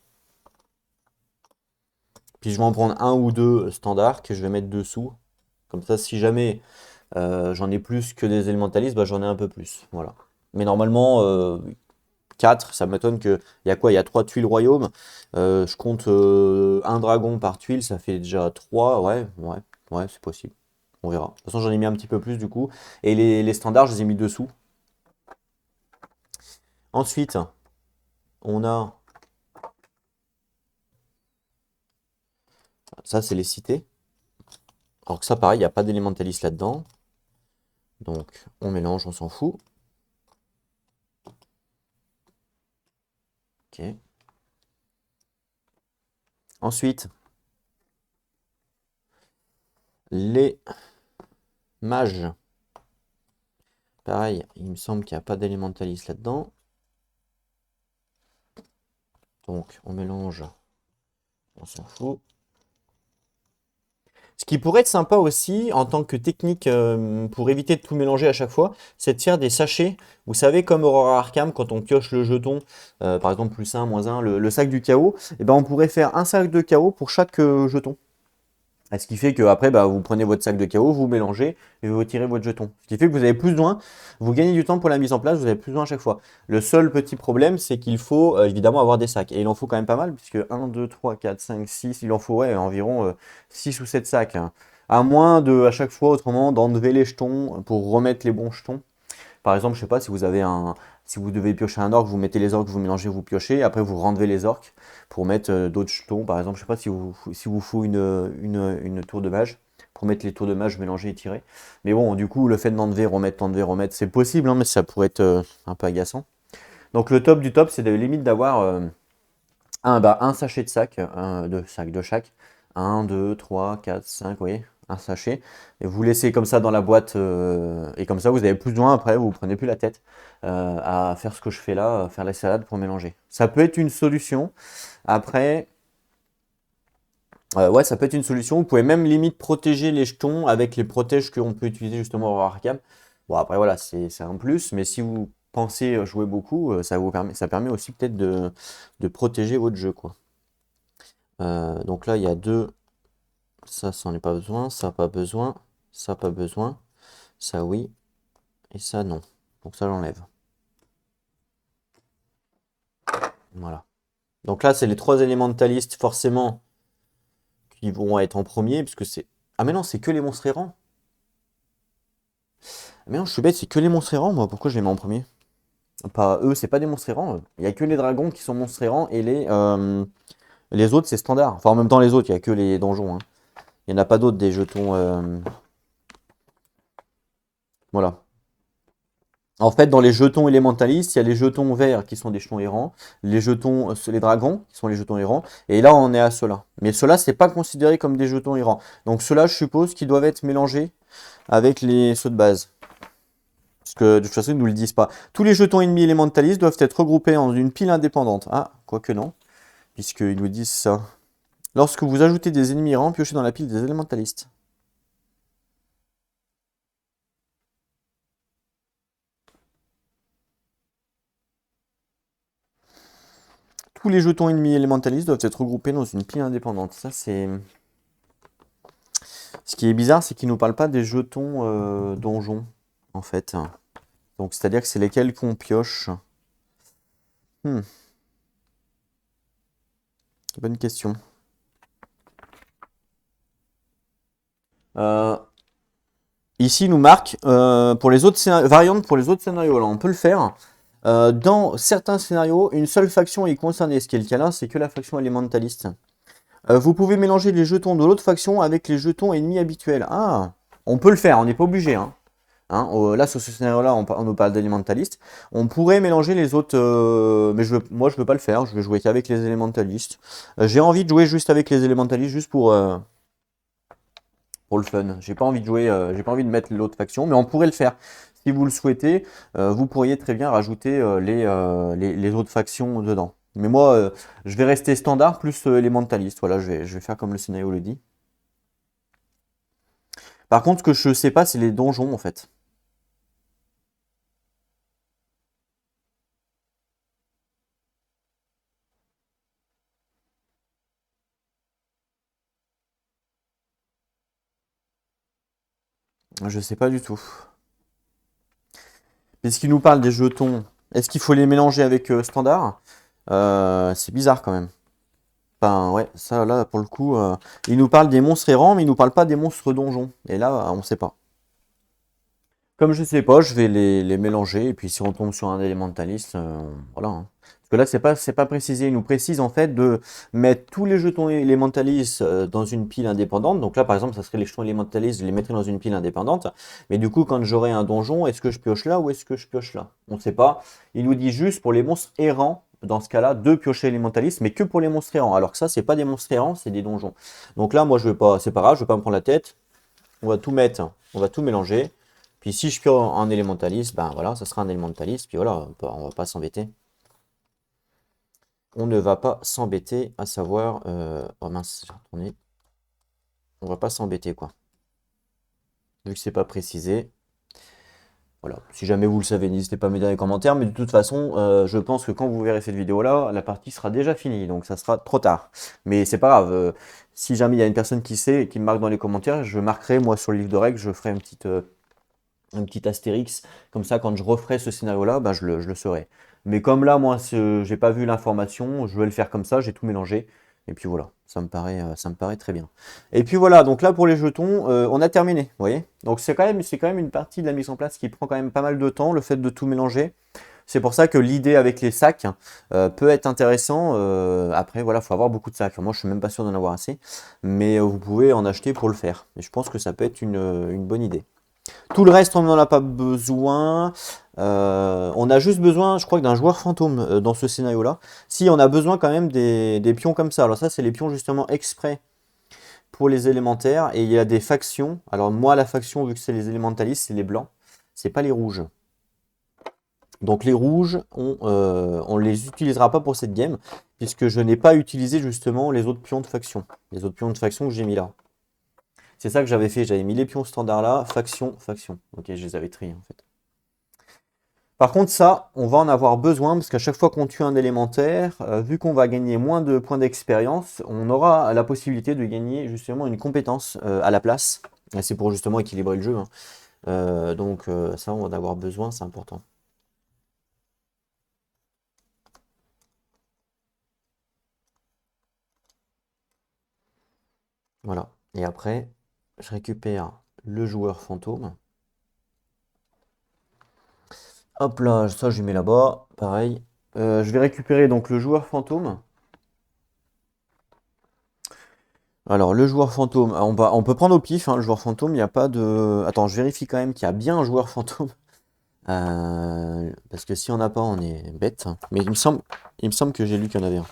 puis je vais en prendre un ou deux standards que je vais mettre dessous, comme ça, si jamais j'en ai plus que des élémentalistes, bah, j'en ai un peu plus, voilà. Mais normalement, 4, ça m'étonne que. Il y a quoi? Il y a 3 tuiles royaume. Je compte un dragon par tuile, ça fait déjà 3. Ouais, ouais, ouais, c'est possible. On verra. De toute façon, j'en ai mis un petit peu plus du coup. Et les standards, je les ai mis dessous. Ensuite, on a. Ça, c'est les cités. Alors que ça, pareil, il n'y a pas d'élémentaliste là-dedans. Donc, on mélange, on s'en fout. Ok. Ensuite, les mages. Pareil, il me semble qu'il n'y a pas d'élémentaliste là-dedans. Donc, on mélange, on s'en fout. Ce qui pourrait être sympa aussi, en tant que technique pour éviter de tout mélanger à chaque fois, c'est de faire des sachets. Vous savez, comme Aurora Arkham, quand on pioche le jeton, par exemple plus un, moins un, le sac du chaos, et ben on pourrait faire un sac de chaos pour chaque jeton. Et ce qui fait que après, bah, vous prenez votre sac de chaos, vous mélangez et vous retirez votre jeton. Ce qui fait que vous avez plus besoin, vous gagnez du temps pour la mise en place, vous avez plus besoin à chaque fois. Le seul petit problème, c'est qu'il faut évidemment avoir des sacs. Et il en faut quand même pas mal, puisque 1, 2, 3, 4, 5, 6, il en faut ouais, environ 6 ou 7 sacs, hein. À moins de, à chaque fois, autrement, d'enlever les jetons pour remettre les bons jetons. Par exemple, je sais pas si vous avez Si vous devez piocher un orque, vous mettez les orques, vous mélangez, vous piochez. Après, vous renlevez les orques pour mettre d'autres jetons. Par exemple, je sais pas si vous faut une tour de mage. Pour mettre les tours de mage, mélanger et tirer. Mais bon, du coup, le fait d'enlever, remettre, c'est possible, hein, mais ça pourrait être un peu agaçant. Donc le top du top, c'est de limite d'avoir un sachet de sac, de sac de chaque. 1, 2, 3, 4, 5, vous voyez, un sachet. Et vous laissez comme ça dans la boîte, et comme ça vous avez plus besoin après, vous ne prenez plus la tête à faire ce que je fais là, faire la salade pour mélanger. Ça peut être une solution. Après, ouais, ça peut être une solution. Vous pouvez même limite protéger les jetons avec les protèges qu'on peut utiliser justement au Arkham. Bon, après, voilà, c'est un plus, mais si vous pensez jouer beaucoup, ça permet aussi peut-être de protéger votre jeu, quoi. Donc là, il y a deux. Ça, ça n'en est pas besoin. Ça, pas besoin. Ça, pas besoin. Ça, oui. Et ça, non. Donc ça, j'enlève. Voilà. Donc là, c'est les trois élémentalistes, forcément, qui vont être en premier, puisque c'est... Ah mais non, c'est que les monstres errants. Ah, mais non, je suis bête, c'est que les monstres errants, moi. Pourquoi je les mets en premier? Pas eux, c'est pas des monstres errants. Il n'y a que les dragons qui sont monstres errants, et les autres, c'est standard. Enfin, en même temps, les autres, il n'y a que les donjons, hein. Il n'y en a pas d'autres des jetons... Voilà. En fait, dans les jetons élémentalistes, il y a les jetons verts qui sont des jetons errants, les jetons, les dragons qui sont les jetons errants, et là on est à ceux-là. Mais ceux-là, c'est pas considéré comme des jetons errants. Donc ceux-là, je suppose qu'ils doivent être mélangés avec ceux de base. Parce que de toute façon, ils nous le disent pas. Tous les jetons ennemis élémentalistes doivent être regroupés dans une pile indépendante. Ah, quoique non, puisqu'ils nous disent ça. Lorsque vous ajoutez des ennemis errants, piochez dans la pile des élémentalistes. Tous les jetons ennemis élémentalistes doivent être regroupés dans une pile indépendante. Ça, c'est... Ce qui est bizarre, c'est qu'ils ne nous parlent pas des jetons donjons, en fait. Donc, c'est-à-dire que c'est lesquels qu'on pioche. Hmm. Bonne question. Ici, il nous marque, pour les autres variantes pour les autres scénarios, là, on peut le faire. Dans certains scénarios, une seule faction est concernée. Ce qui est le cas là, c'est que la faction élémentaliste. Vous pouvez mélanger les jetons de l'autre faction avec les jetons ennemis habituels. Ah, on peut le faire, on n'est pas obligé, hein. Là, sur ce scénario-là, on nous parle d'élémentalistes. On pourrait mélanger les autres, mais moi, je veux pas le faire. Je vais jouer qu'avec les élémentalistes. J'ai envie de jouer juste avec les élémentalistes, juste pour le fun. J'ai pas envie de jouer, j'ai pas envie de mettre l'autre faction, mais on pourrait le faire. Si vous le souhaitez, vous pourriez très bien rajouter les autres factions dedans. Mais moi, je vais rester standard plus élémentaliste. Voilà, je vais faire comme le scénario le dit. Par contre, ce que je sais pas, c'est les donjons, en fait. Je sais pas du tout. Puisqu'il nous parle des jetons, est-ce qu'il faut les mélanger avec standard? C'est bizarre quand même. Enfin, ouais, ça là, pour le coup, il nous parle des monstres errants, mais il nous parle pas des monstres donjons. Et là, on sait pas. Comme je sais pas, je vais les mélanger, et puis si on tombe sur un élémentaliste, voilà, hein. Parce que là, c'est pas précisé. Il nous précise en fait de mettre tous les jetons élémentalistes dans une pile indépendante. Donc là, par exemple, ça serait les jetons élémentalistes, je les mettrais dans une pile indépendante. Mais du coup, quand j'aurai un donjon, est-ce que je pioche là ou est-ce que je pioche là? On ne sait pas. Il nous dit juste pour les monstres errants, dans ce cas-là, de piocher élémentaliste, mais que pour les monstres errants. Alors que ça, c'est pas des monstres errants, c'est des donjons. Donc là, moi, je vais pas, c'est pas grave, je vais pas me prendre la tête. On va tout mettre, on va tout mélanger. Puis si je pioche un élémentaliste, ben voilà, ça sera un élémentaliste. Puis voilà, on va pas s'embêter. On ne va pas s'embêter à savoir... oh mince, j'ai retourné. On va pas s'embêter, quoi. Vu que c'est pas précisé. Voilà, si jamais vous le savez, n'hésitez pas à me dire dans les commentaires. Mais de toute façon, je pense que quand vous verrez cette vidéo-là, la partie sera déjà finie. Donc ça sera trop tard. Mais c'est pas grave. Si jamais il y a une personne qui sait et qui me marque dans les commentaires, je marquerai, moi, sur le livre de règles, je ferai un petit astérix, comme ça quand je referai ce scénario-là, ben, je le saurai. Mais comme là, moi, j'ai pas vu l'information, je vais le faire comme ça, j'ai tout mélangé. Et puis voilà, ça me paraît très bien. Et puis voilà, donc là pour les jetons, on a terminé, vous voyez. Donc c'est quand même une partie de la mise en place qui prend quand même pas mal de temps, le fait de tout mélanger. C'est pour ça que l'idée avec les sacs peut être intéressant. Après, voilà, il faut avoir beaucoup de sacs. Moi, je suis même pas sûr d'en avoir assez, mais vous pouvez en acheter pour le faire. Et je pense que ça peut être une bonne idée. Tout le reste, on n'en a pas besoin. On a juste besoin, je crois, d'un joueur fantôme dans ce scénario-là. Si, on a besoin quand même des pions comme ça. Alors ça, c'est les pions justement exprès pour les élémentaires. Et il y a des factions. Alors moi, la faction, vu que c'est les élémentalistes, c'est les blancs. C'est pas les rouges. Donc les rouges, on les utilisera pas pour cette game, puisque je n'ai pas utilisé justement les autres pions de faction. Les autres pions de faction que j'ai mis là. C'est ça que j'avais fait, j'avais mis les pions standards là, faction, faction. Ok, je les avais triés en fait. Par contre ça, on va en avoir besoin, parce qu'à chaque fois qu'on tue un élémentaire, vu qu'on va gagner moins de points d'expérience, on aura la possibilité de gagner justement une compétence à la place. C'est pour justement équilibrer le jeu, hein. Donc ça, on va en avoir besoin, c'est important. Voilà. Et après, je récupère le joueur fantôme. Hop là, ça je mets là-bas, pareil. Je vais récupérer donc le joueur fantôme. Alors le joueur fantôme, on peut prendre au pif, hein, le joueur fantôme, il n'y a pas de... Attends, je vérifie quand même qu'il y a bien un joueur fantôme. Parce que si on n'a pas, on est bête. Mais il me semble que j'ai lu qu'il y en avait un.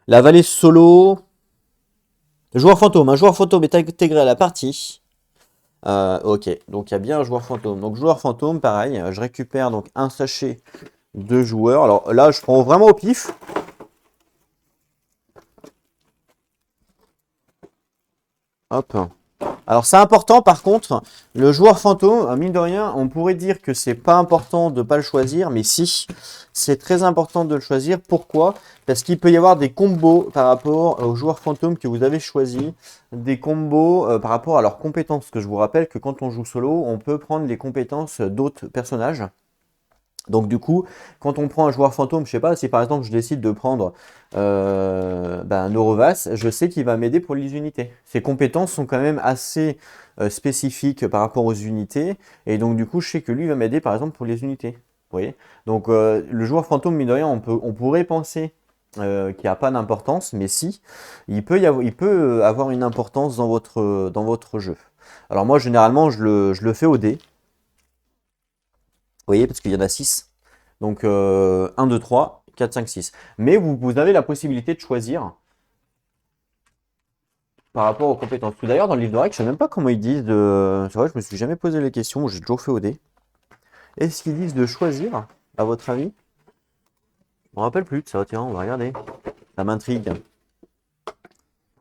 La vallée solo. Un joueur fantôme est intégré à la partie. Ok, donc il y a bien un joueur fantôme. Donc joueur fantôme, pareil, je récupère donc un sachet de joueurs. Alors là, je prends vraiment au pif. Hop. Alors c'est important par contre, le joueur fantôme, mine de rien, on pourrait dire que c'est pas important de pas le choisir, mais si, c'est très important de le choisir. Pourquoi? Parce qu'il peut y avoir des combos par rapport aux joueurs fantômes que vous avez choisis, des combos par rapport à leurs compétences. Parce que je vous rappelle que quand on joue solo, on peut prendre les compétences d'autres personnages. Donc du coup, quand on prend un joueur fantôme, je sais pas, si par exemple je décide de prendre Norovas, je sais qu'il va m'aider pour les unités. Ses compétences sont quand même assez spécifiques par rapport aux unités, et donc du coup je sais que lui va m'aider par exemple pour les unités. Vous voyez? Donc le joueur fantôme, mine de rien, on pourrait penser qu'il n'y a pas d'importance, mais si, il peut avoir une importance dans votre jeu. Alors moi généralement je le fais au dé. Vous voyez, parce qu'il y en a 6. Donc 1, 2, 3, 4, 5, 6. Mais vous avez la possibilité de choisir par rapport aux compétences. Tout d'ailleurs, dans le livre de règles, je ne sais même pas comment ils disent de... C'est vrai, je me suis jamais posé les questions, j'ai toujours fait au dé. Est-ce qu'ils disent de choisir, à votre avis? Je me rappelle plus de ça, tiens, on va regarder. Ça m'intrigue.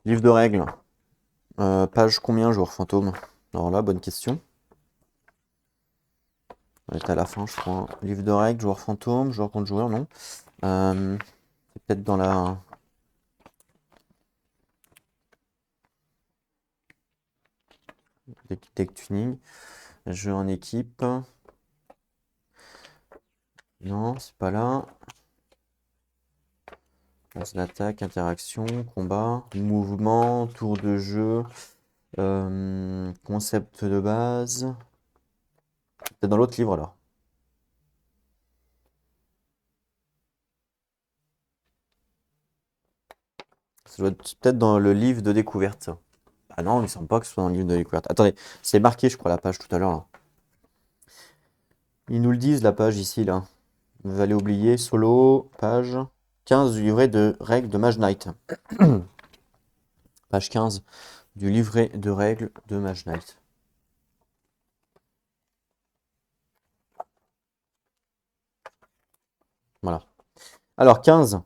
Livre de règles. Page combien, joueur fantôme? Alors là, bonne question. On est à la fin, je crois. Livre de règles, joueur fantôme, joueur contre joueur, non. C'est peut-être dans la... Deck tuning. Jeu en équipe. Non, c'est pas là. Phase d'attaque, interaction, combat, mouvement, tour de jeu, concept de base. C'est dans l'autre livre alors. Ça doit être peut-être dans le livre de découverte, ça. Ah non, il ne semble pas que ce soit dans le livre de découverte. Attendez, c'est marqué, je crois, la page tout à l'heure, là. Ils nous le disent, la page ici, là. Vous allez oublier, solo, page 15 du livret de règles de Mage Knight. Page 15 du livret de règles de Mage Knight. Voilà. Alors, 15.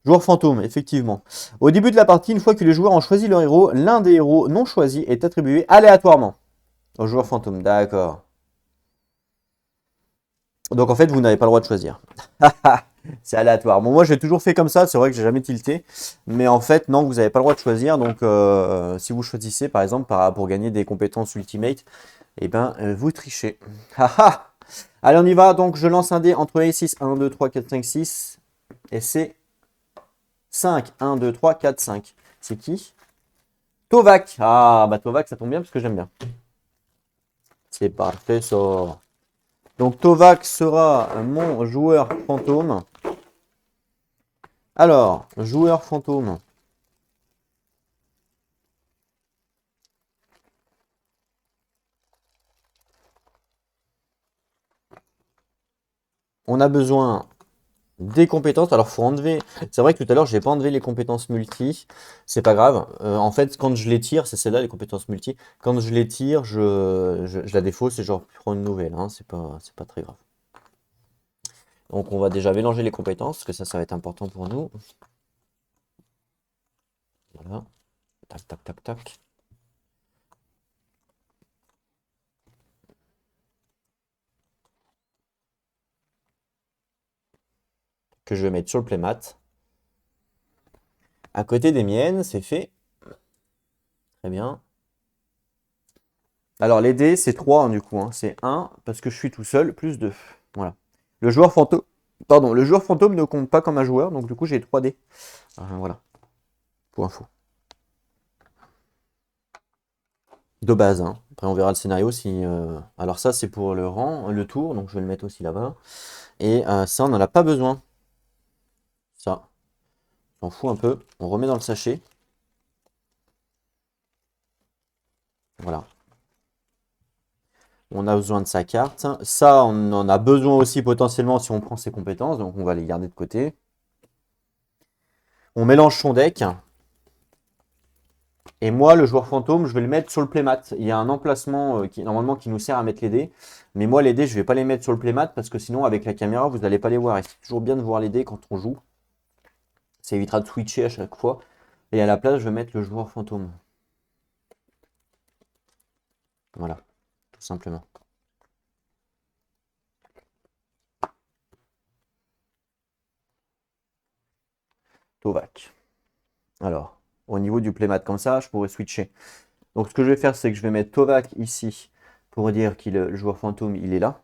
Joueur fantôme, effectivement. Au début de la partie, une fois que les joueurs ont choisi leur héros, l'un des héros non choisis est attribué aléatoirement au joueur fantôme. D'accord. Donc en fait, vous n'avez pas le droit de choisir. C'est aléatoire. Bon, moi j'ai toujours fait comme ça, c'est vrai que j'ai jamais tilté. Mais en fait, non, vous n'avez pas le droit de choisir. Donc si vous choisissez, par exemple, pour gagner des compétences ultimate, eh ben, vous trichez. Allez, on y va. Donc je lance un dé entre les 6. 1, 2, 3, 4, 5, 6. Et c'est 5. 1, 2, 3, 4, 5. C'est qui? Tovac. Ah, bah Tovac, ça tombe bien parce que j'aime bien. C'est parfait, ça. Donc Tovac sera mon joueur fantôme. Alors, joueur fantôme. On a besoin des compétences. Alors, faut enlever. C'est vrai que tout à l'heure, j'ai pas enlevé les compétences multi. C'est pas grave. En fait, quand je les tire, c'est celle-là, les compétences multi. Quand je les tire, je la défausse et je reprends une nouvelle. Hein. C'est pas très grave. Donc, on va déjà mélanger les compétences, parce que ça va être important pour nous. Voilà. Tac, tac, tac, tac. Que je vais mettre sur le playmat. À côté des miennes, c'est fait. Très bien. Alors, les dés, c'est 3 hein, du coup. Hein. C'est 1 parce que je suis tout seul, plus 2. Voilà. Le joueur fantôme. Pardon, le joueur fantôme ne compte pas comme un joueur, donc du coup, j'ai 3 dés. Voilà. Pour info. De base. Hein. Après, on verra le scénario si. Alors, ça, c'est pour le rang, le tour, donc je vais le mettre aussi là-bas. Et ça, on n'en a pas besoin. Ça. On s'en fout un peu. On remet dans le sachet. Voilà. On a besoin de sa carte. Ça, on en a besoin aussi potentiellement si on prend ses compétences. Donc, on va les garder de côté. On mélange son deck. Et moi, le joueur fantôme, je vais le mettre sur le playmat. Il y a un emplacement qui normalement qui nous sert à mettre les dés. Mais moi, les dés, je ne vais pas les mettre sur le playmat parce que sinon, avec la caméra, vous n'allez pas les voir. Et c'est toujours bien de voir les dés quand on joue. Ça évitera de switcher à chaque fois. Et à la place, je vais mettre le joueur fantôme. Voilà, tout simplement. Tovac. Alors, au niveau du playmat comme ça, je pourrais switcher. Donc, ce que je vais faire, c'est que je vais mettre Tovac ici pour dire que le joueur fantôme, il est là.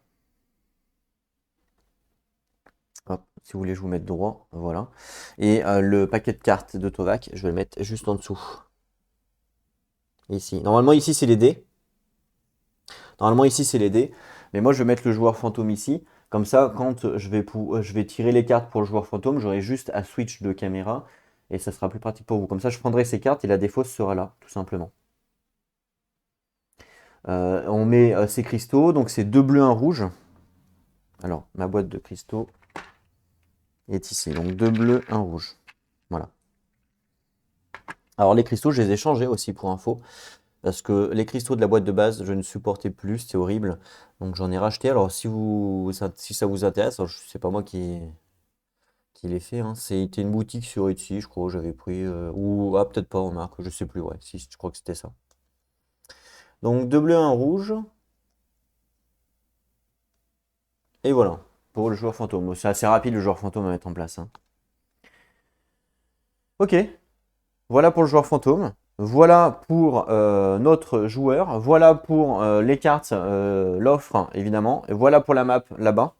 Hop, si vous voulez, je vous mette droit. Voilà. Et le paquet de cartes de Tovac, je vais le mettre juste en dessous. Ici. Normalement, ici, c'est les dés. Normalement, ici, c'est les dés. Mais moi, je vais mettre le joueur fantôme ici. Comme ça, quand je vais tirer les cartes pour le joueur fantôme, j'aurai juste à switch de caméra. Et ça sera plus pratique pour vous. Comme ça, je prendrai ces cartes et la défausse sera là, tout simplement. On met ces cristaux. Donc, c'est 2 bleus, 1 rouge. Alors, ma boîte de cristaux est ici. Donc, 2 bleus, 1 rouge. Voilà. Alors, les cristaux, je les ai changés aussi pour info. Parce que les cristaux de la boîte de base, je ne supportais plus, c'était horrible. Donc j'en ai racheté. Alors si ça vous intéresse, c'est pas moi qui l'ai fait. Hein. C'était une boutique sur Etsy, je crois, j'avais pris. Ou peut-être pas en marque, je sais plus, ouais. Si, je crois que c'était ça. Donc 2 bleus, 1 rouge. Et voilà, pour le joueur fantôme. C'est assez rapide le joueur fantôme à mettre en place. Hein. Ok, voilà pour le joueur fantôme. Voilà pour notre joueur. Voilà pour les cartes, l'offre évidemment. Et voilà pour la map là-bas.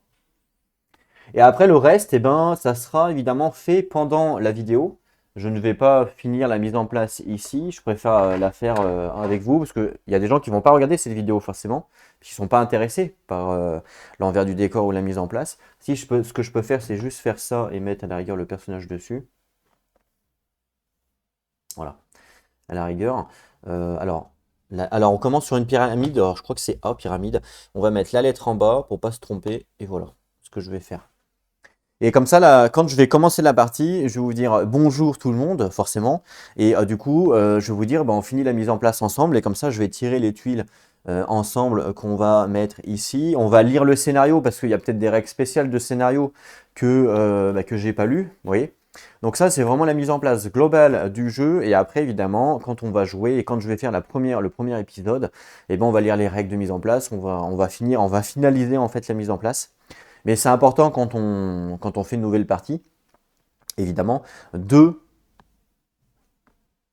Et après le reste, eh ben, ça sera évidemment fait pendant la vidéo. Je ne vais pas finir la mise en place ici. Je préfère la faire avec vous parce qu'il y a des gens qui ne vont pas regarder cette vidéo forcément, qui ne sont pas intéressés par l'envers du décor ou la mise en place. Ce que je peux faire, c'est juste faire ça et mettre à la rigueur le personnage dessus. Voilà, à la rigueur. Alors, on commence sur une pyramide. Alors, je crois que c'est A, pyramide. On va mettre la lettre en bas pour pas se tromper. Et voilà ce que je vais faire. Et comme ça, là, quand je vais commencer la partie, je vais vous dire bonjour tout le monde, forcément. Et du coup, je vais vous dire, on finit la mise en place ensemble. Et comme ça, je vais tirer les tuiles ensemble qu'on va mettre ici. On va lire le scénario parce qu'il y a peut-être des règles spéciales de scénario que j'ai pas lues. Vous voyez? Donc ça, c'est vraiment la mise en place globale du jeu. Et après, évidemment, quand on va jouer et quand je vais faire le premier épisode, on va lire les règles de mise en place. On va finaliser en fait la mise en place. Mais c'est important quand on fait une nouvelle partie, évidemment, de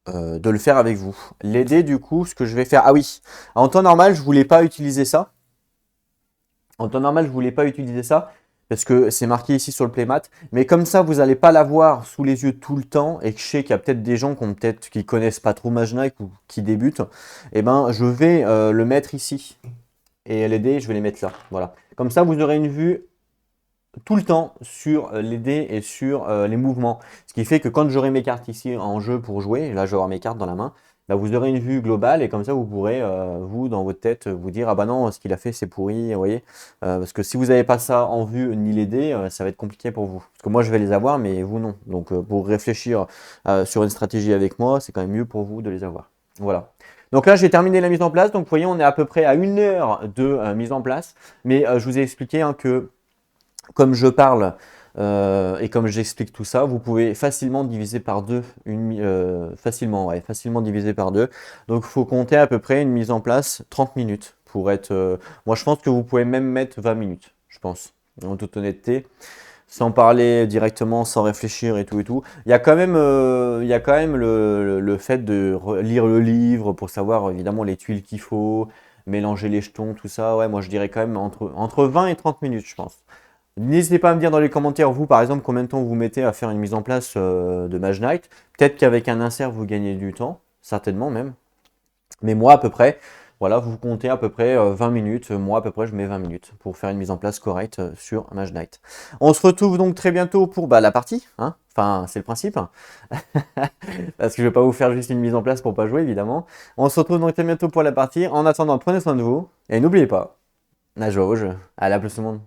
le faire avec vous. Les dés, du coup, ce que je vais faire... Ah oui, en temps normal, je ne voulais pas utiliser ça. En temps normal, je ne voulais pas utiliser ça, parce que c'est marqué ici sur le playmat. Mais comme ça, vous n'allez pas l'avoir sous les yeux tout le temps, et que je sais qu'il y a peut-être des gens qui connaissent pas trop Mage Knight ou qui débutent, je vais le mettre ici. et les dés, je vais les mettre là. Voilà. Comme ça, vous aurez une vue tout le temps sur les dés et sur les mouvements. Ce qui fait que quand j'aurai mes cartes ici en jeu pour jouer, là je vais avoir mes cartes dans la main, bah, vous aurez une vue globale et comme ça vous pourrez, vous, dans votre tête, vous dire ah bah non, ce qu'il a fait c'est pourri, vous voyez. Parce que si vous n'avez pas ça en vue ni les dés, ça va être compliqué pour vous. Parce que moi je vais les avoir, mais vous non. Donc pour réfléchir sur une stratégie avec moi, c'est quand même mieux pour vous de les avoir. Voilà. Donc là, j'ai terminé la mise en place. Donc vous voyez, on est à peu près à 1 heure de mise en place. Mais je vous ai expliqué hein, que comme je parle et comme j'explique tout ça, vous pouvez facilement diviser par deux, facilement diviser par deux. Donc il faut compter à peu près une mise en place 30 minutes pour être. Moi je pense que vous pouvez même mettre 20 minutes, je pense, en toute honnêteté, sans parler directement, sans réfléchir et tout et tout. Il y a quand même le fait de lire le livre pour savoir évidemment les tuiles qu'il faut, mélanger les jetons, tout ça. Ouais, moi je dirais quand même entre 20 et 30 minutes, je pense. N'hésitez pas à me dire dans les commentaires, vous par exemple, combien de temps vous mettez à faire une mise en place de Mage Knight. Peut-être qu'avec un insert, vous gagnez du temps, certainement même. Mais moi, à peu près, voilà, vous comptez à peu près 20 minutes. Moi, à peu près, je mets 20 minutes pour faire une mise en place correcte sur Mage Knight. On se retrouve donc très bientôt pour la partie. Hein, enfin, c'est le principe. Parce que je ne vais pas vous faire juste une mise en place pour pas jouer, évidemment. On se retrouve donc très bientôt pour la partie. En attendant, prenez soin de vous. Et n'oubliez pas, la joie au jeu. Allez, à plus tout le monde.